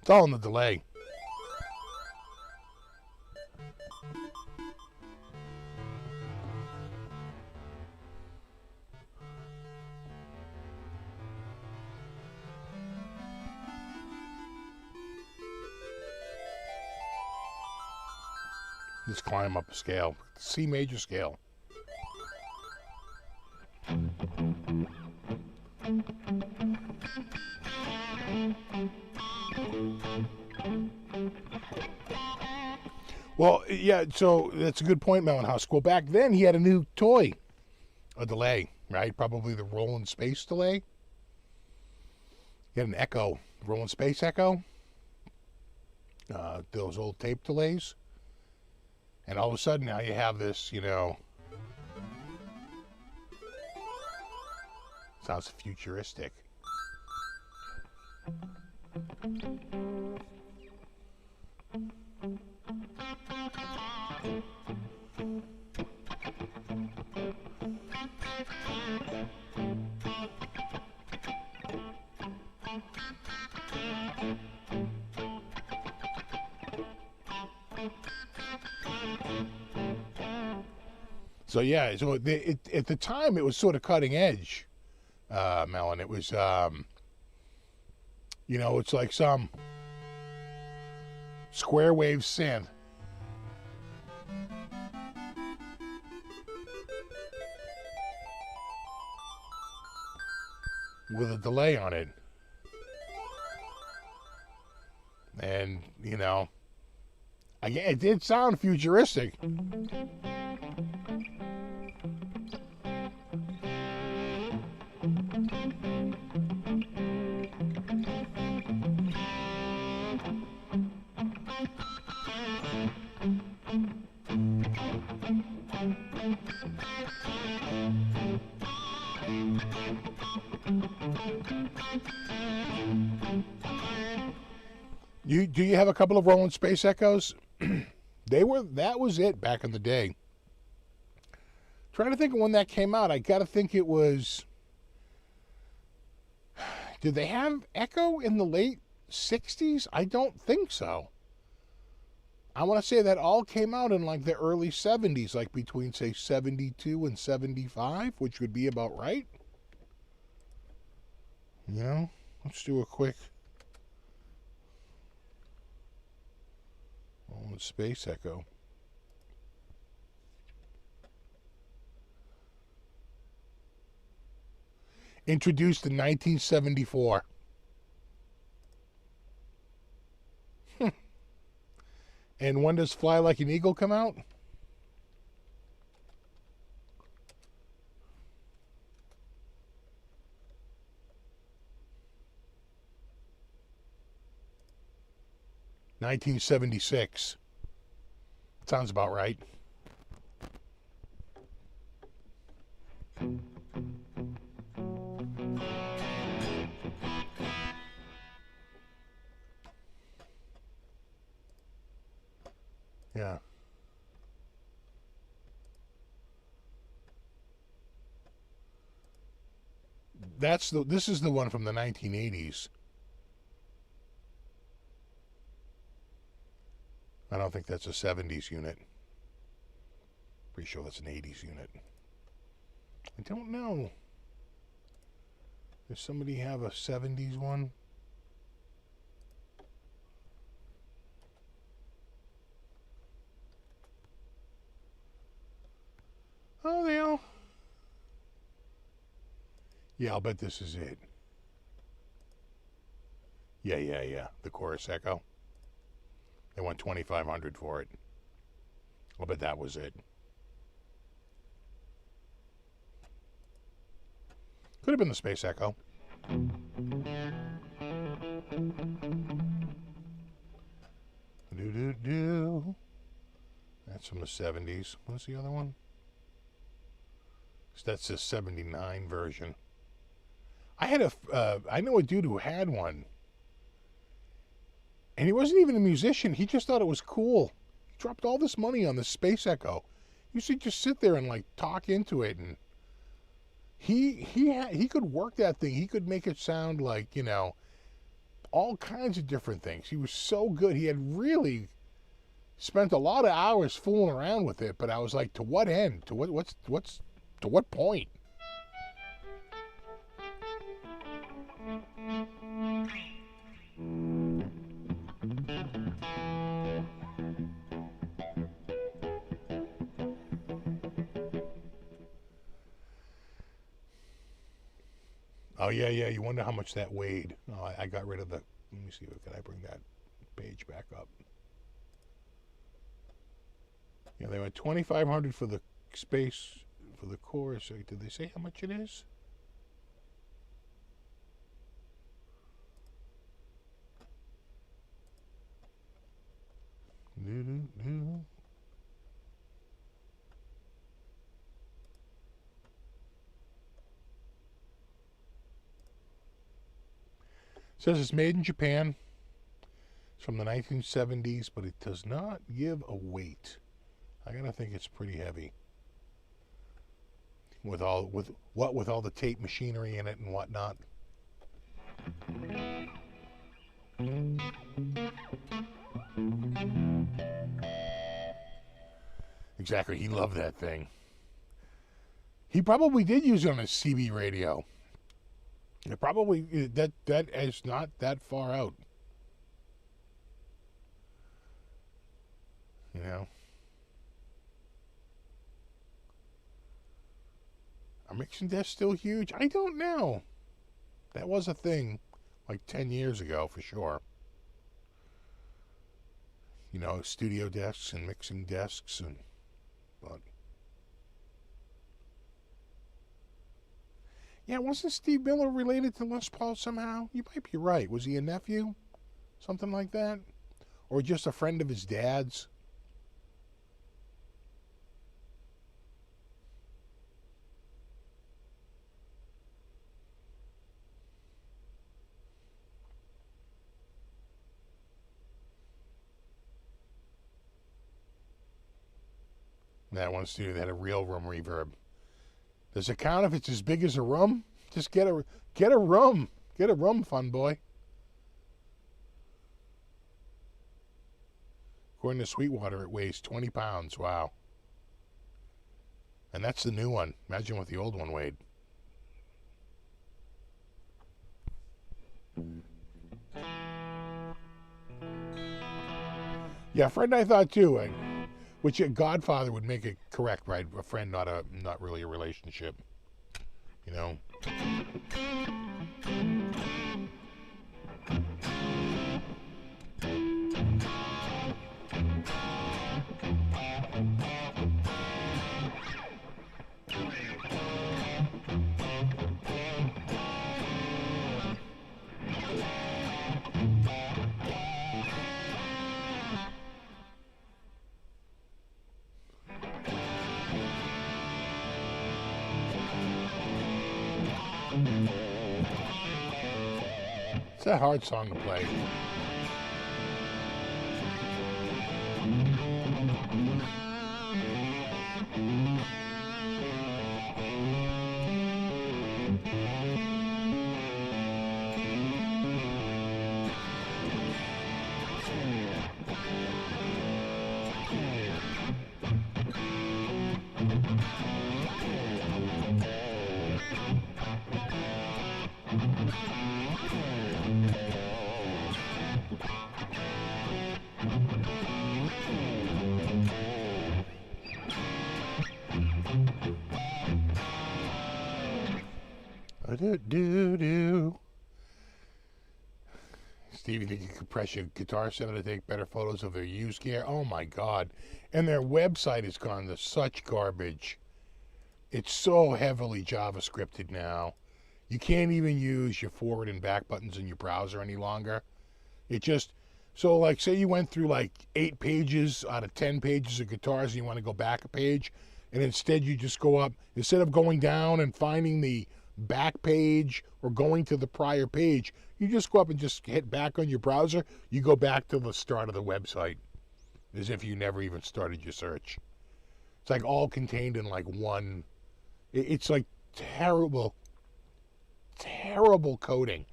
A: It's all in the delay. Just climb up a scale. C major scale. Well, yeah, so that's a good point, Melonhouse. Well, back then he had a new toy, a delay, right? Probably the Roland Space delay. He had an Echo, Roland Space Echo. Those old tape delays. And all of a sudden now you have this, you know, sounds futuristic. So yeah, so at the time it was sort of cutting edge, Melon. It was, you know, it's like some square wave synth with a delay on it. And, you know, again, it did sound futuristic. Do you have a couple of Roland Space Echoes? That was it back in the day. Trying to think of when that came out. I gotta think it was. Did they have Echo in the late 60s? I don't think so. I want to say that all came out in like the early 70s, like between, say, 72 and 75, which would be about right. You know, let's do a quick Space Echo. Introduced in 1974. And when does Fly Like an Eagle come out? $1976. Sounds about right. Yeah. This is the one from the 1980s. I don't think that's a 70s unit. Pretty sure that's an 80s unit. I don't know. Does somebody have a 70s one? Oh, they all. Yeah, I'll bet this is it. Yeah. The Chorus Echo. They went $2,500 for it. I'll bet that was it. Could have been the Space Echo. That's from the 70s. What's the other one? That's the 79 version. I know a dude who had one. And he wasn't even a musician. He just thought it was cool. He dropped all this money on the Space Echo. You should just sit there and like talk into it, and he could work that thing. He could make it sound like, you know, all kinds of different things. He was so good. He had really spent a lot of hours fooling around with it, but I was like, to what end? To what point? Oh, yeah. You wonder how much that weighed. Oh, I got rid of the... Let me see. Can I bring that page back up? Yeah, they went $2,500 for the space, for the chorus. Did they say how much it is? Says it's made in Japan. It's from the 1970s, but it does not give a weight. I gotta think it's pretty heavy. With all the tape machinery in it and whatnot. Exactly, he loved that thing. He probably did use it on his CB radio. It probably that is not that far out. You know. Are mixing desks still huge? I don't know. That was a thing like 10 years ago for sure. You know, studio desks and mixing desks, but yeah, wasn't Steve Miller related to Les Paul somehow? You might be right. Was he a nephew? Something like that? Or just a friend of his dad's? That one studio that had a real room reverb. Does it count if it's as big as a room? Just get a room. Get a room, fun boy. According to Sweetwater, it weighs 20 pounds. Wow. And that's the new one. Imagine what the old one weighed. Yeah, friend, I thought too. Which a godfather would make it correct, right? A friend, not really a relationship. You know. It's a hard song to play. Do. Stevie, think you could press your Guitar Center to take better photos of their used gear? Oh my God. And their website has gone to such garbage. It's so heavily JavaScripted now. You can't even use your forward and back buttons in your browser any longer. It just, so like say you went through like 8 pages out of 10 pages of guitars and you want to go back a page, and instead you just go up, instead of going down and finding the back page or going to the prior page, you just go up and just hit back on your browser. You go back to the start of the website as if you never even started your search. It's like all contained in like one. It's like terrible coding.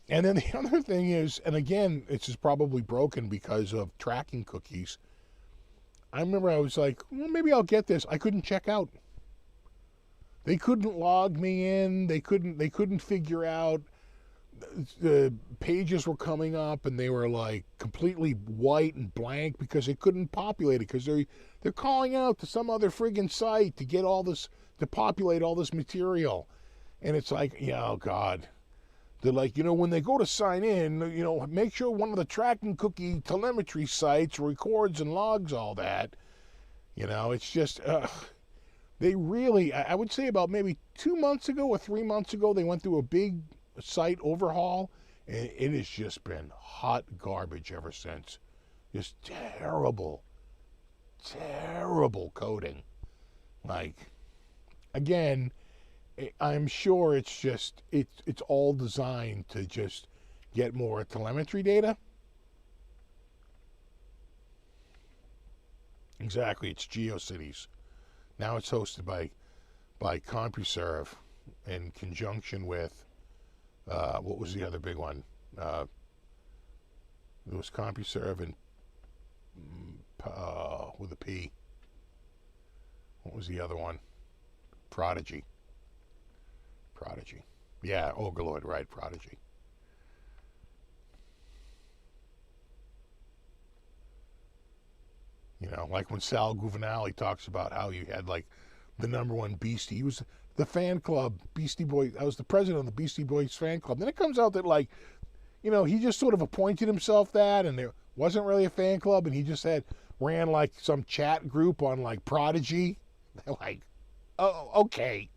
A: And then the other thing is, and again, it's just probably broken because of tracking cookies. I remember I was like, well, maybe I'll get this. I couldn't check out. They couldn't log me in. They couldn't figure out. The pages were coming up and they were like completely white and blank because they couldn't populate it because they're calling out to some other friggin' site to get all this, to populate all this material. And it's like, yeah, oh God. They're like, when they go to sign in, make sure one of the tracking cookie telemetry sites records and logs all that. It's just, they really, I would say about maybe 2 months ago or 3 months ago, they went through a big site overhaul, and it has just been hot garbage ever since. Just terrible coding. Like, again, I'm sure it's just, it's all designed to just get more telemetry data. Exactly, it's GeoCities. Now it's hosted by CompuServe in conjunction with, what was the other big one? It was CompuServe and with a P. What was the other one? Prodigy. Yeah, Ogaloid, right, Prodigy. Like when Sal Guvenali talks about how you had like the #1 Beastie. He was the fan club, Beastie Boys. I was the president of the Beastie Boys fan club. Then it comes out that like, he just sort of appointed himself that, and there wasn't really a fan club, and he just ran like some chat group on like Prodigy. They're like, oh, okay.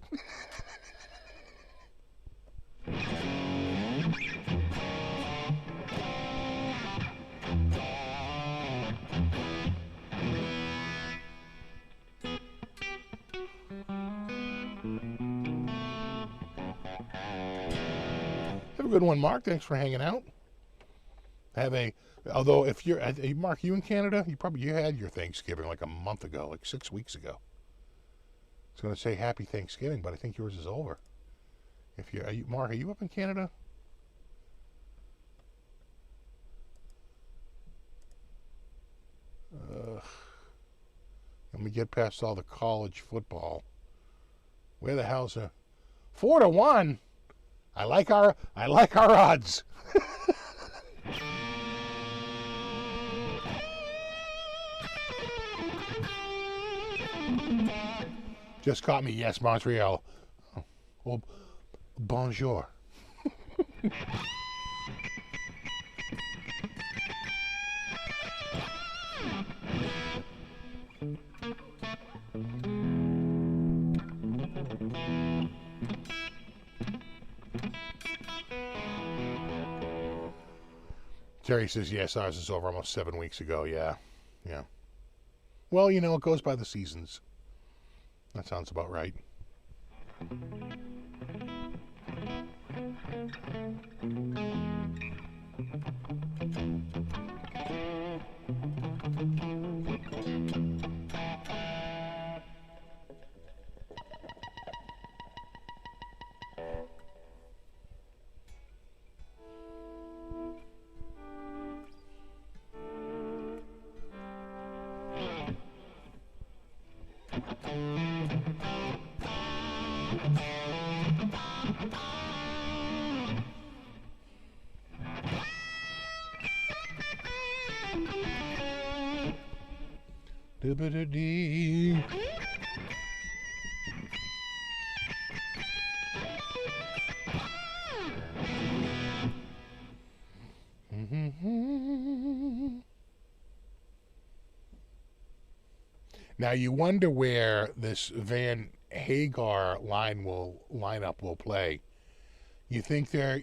A: Have a good one, Mark. Thanks for hanging out. Have a, although if you're, Mark, you in Canada, you had your Thanksgiving like a month ago, like 6 weeks ago. I was going to say Happy Thanksgiving, but I think yours is over. If you're, Mark, are you up in Canada? Let me get past all the college football. Where the hell's a 4-1? I like our odds. Just caught me. Yes, Montreal. Oh, well, bonjour. Terry says, yes, ours is over almost 7 weeks ago. Yeah. Well, it goes by the seasons. That sounds about right. Do-ba-da-dee. Now you wonder where this Hagar lineup will play. You think they're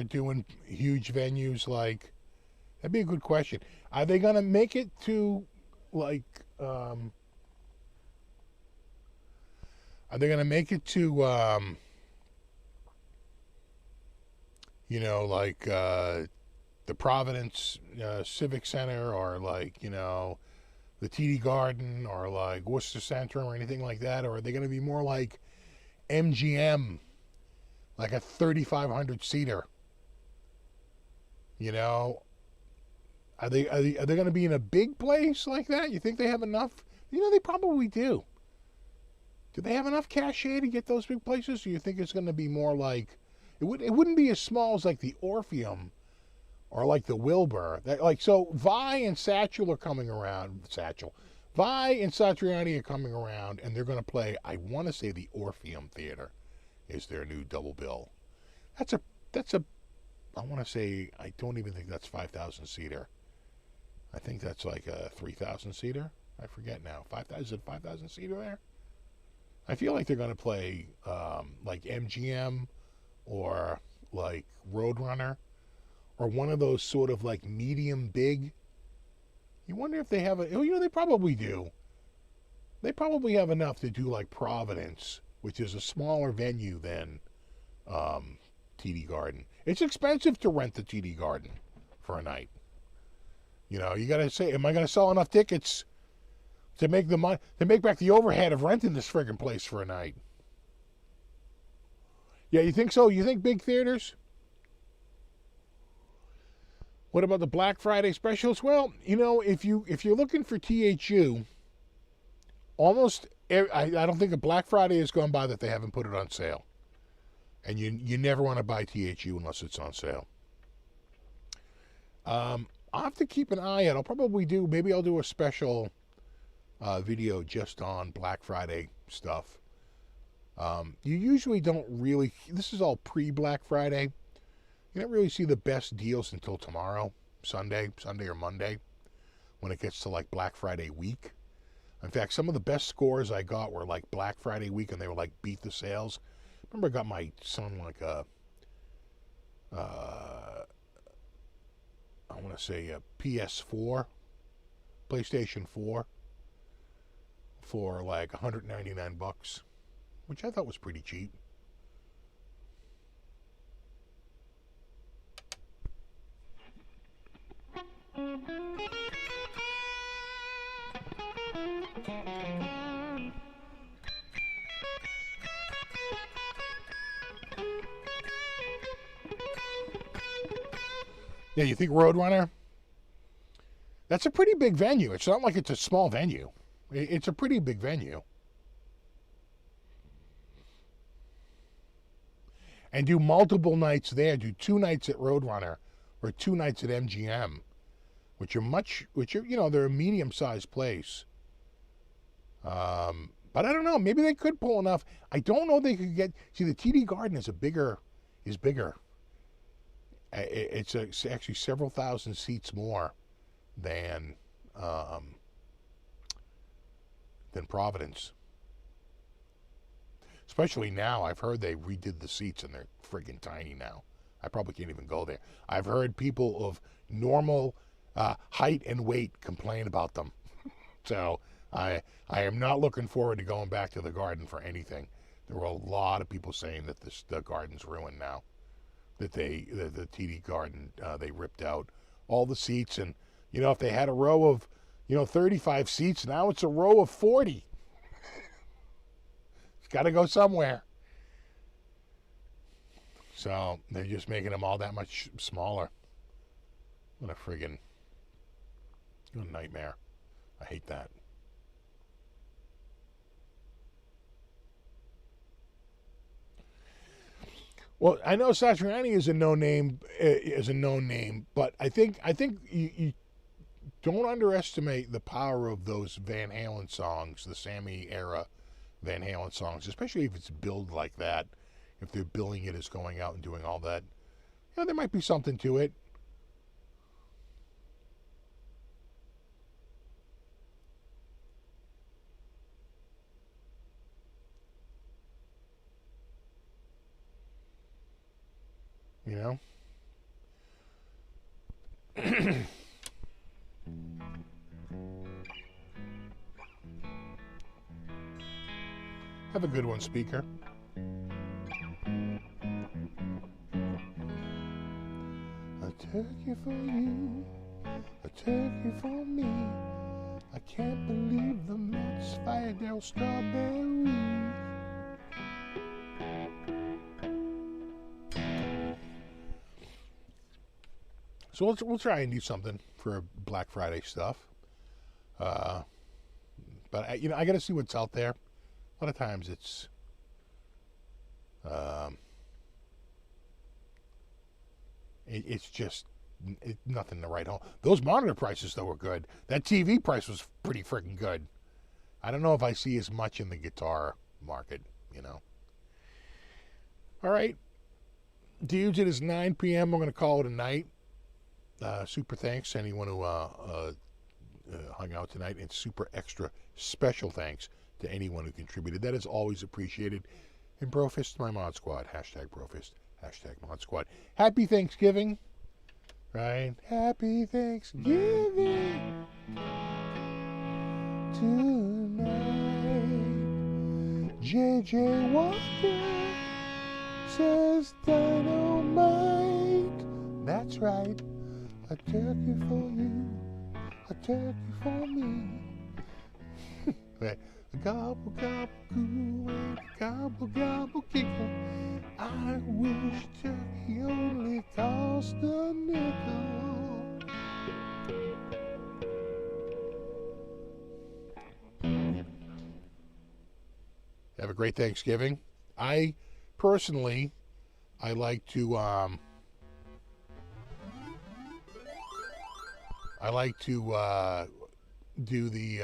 A: doing huge venues like? That'd be a good question. Are they gonna make it to like? Are they gonna make it to like the Providence Civic Center, or like the TD Garden, or like Worcester Center, or anything like that? Or are they going to be more like MGM, like a 3,500 seater? Are they going to be in a big place like that? You think they have enough? They probably do. Do they have enough cachet to get those big places? Or you think it's going to be more like it wouldn't be as small as like the Orpheum or like the Wilbur? So Vi and Satchel are coming around. Vi and Satriani are coming around, and they're going to play. I want to say the Orpheum Theater is their new double bill. That's a. I want to say, I don't even think that's 5,000 seater. I think that's like a 3,000 seater. I forget now. 5,000, is it 5,000 seater there? I feel like they're going to play like MGM or like Roadrunner or one of those sort of like medium big. You wonder if they have they probably do. They probably have enough to do like Providence, which is a smaller venue than TD Garden. It's expensive to rent the TD Garden for a night. You got to say, am I going to sell enough tickets to make the money, to make back the overhead of renting this friggin' place for a night? Yeah, you think so? You think big theaters? What about the Black Friday specials? Well, if you're looking for THU, I don't think a Black Friday has gone by that they haven't put it on sale. And you never want to buy THU unless it's on sale. I'll have to keep an eye out. Maybe I'll do a special video just on Black Friday stuff. You usually don't really, this is all pre-Black Friday. You don't really see the best deals until tomorrow, Sunday or Monday, when it gets to like Black Friday week. In fact, some of the best scores I got were like Black Friday week, and they were like beat the sales. Remember, I got my son like a, I want to say a PS4, PlayStation 4, for like $199, which I thought was pretty cheap. Yeah, you think Roadrunner? That's a pretty big venue. It's not like it's a small venue. It's a pretty big venue. And do multiple nights there. Do 2 nights at Roadrunner or 2 nights at MGM, which are they're a medium-sized place. But I don't know. Maybe they could pull enough. I don't know they could get. See, the TD Garden is bigger. It's actually several thousand seats more than Providence. Especially now, I've heard they redid the seats and they're friggin' tiny now. I probably can't even go there. I've heard people of normal height and weight complain about them. So I am not looking forward to going back to the Garden for anything. There were a lot of people saying that the Garden's ruined now. That the TD Garden, they ripped out all the seats. And, if they had a row of, 35 seats, now it's a row of 40. It's got to go somewhere. So they're just making them all that much smaller. What a friggin' nightmare. I hate that. Well, I know Satriani is a known name, but I think you don't underestimate the power of those Van Halen songs, the Sammy era Van Halen songs, especially if it's billed like that. If they're billing it as going out and doing all that, there might be something to it. Have a good one, speaker. A turkey for you, a turkey for me. I can't believe the Mets fired their strawberries. So we'll try and do something for Black Friday stuff. But I got to see what's out there. A lot of times it's just nothing to write home. Those monitor prices though were good. That TV price was pretty freaking good. I don't know if I see as much in the guitar market. All right, dudes. It is 9 p.m. We're going to call it a night. Super thanks to anyone who hung out tonight, and super extra special thanks to anyone who contributed. That is always appreciated. And Brofist, my mod squad. Hashtag Brofist. Hashtag mod squad. Happy Thanksgiving. Right? Happy Thanksgiving tonight. JJ Walker says dynamite. That's right. A turkey for you. A turkey for me. Right. Gobble, gobble, goo, and gobble, gobble, giggle. I wish turkey only cost a nickel. Have a great Thanksgiving. I like to do the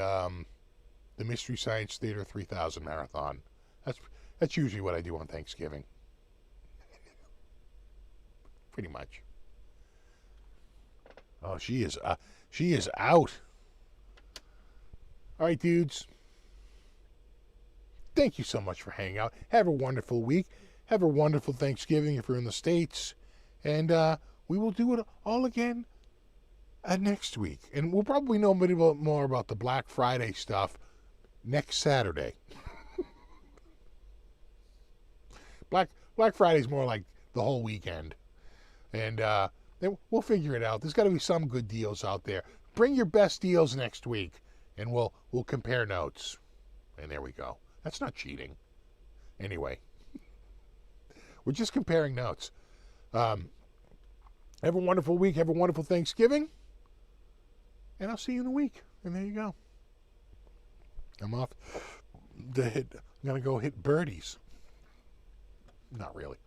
A: Mystery Science Theater 3000 marathon. That's usually what I do on Thanksgiving. Pretty much. Oh, she is out. All right, dudes. Thank you so much for hanging out. Have a wonderful week. Have a wonderful Thanksgiving if you're in the States. And we will do it all again next week. And we'll probably know a bit more about the Black Friday stuff next Saturday. Black Friday's more like the whole weekend. And Then we'll figure it out. There's got to be some good deals out there. Bring your best deals next week, and we'll compare notes. And there we go. That's not cheating. Anyway, we're just comparing notes. Have a wonderful week. Have a wonderful Thanksgiving. And I'll see you in a week. And there you go. I'm off to hit. I'm going to go hit birdies. Not really.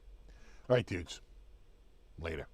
A: All right, dudes. Later.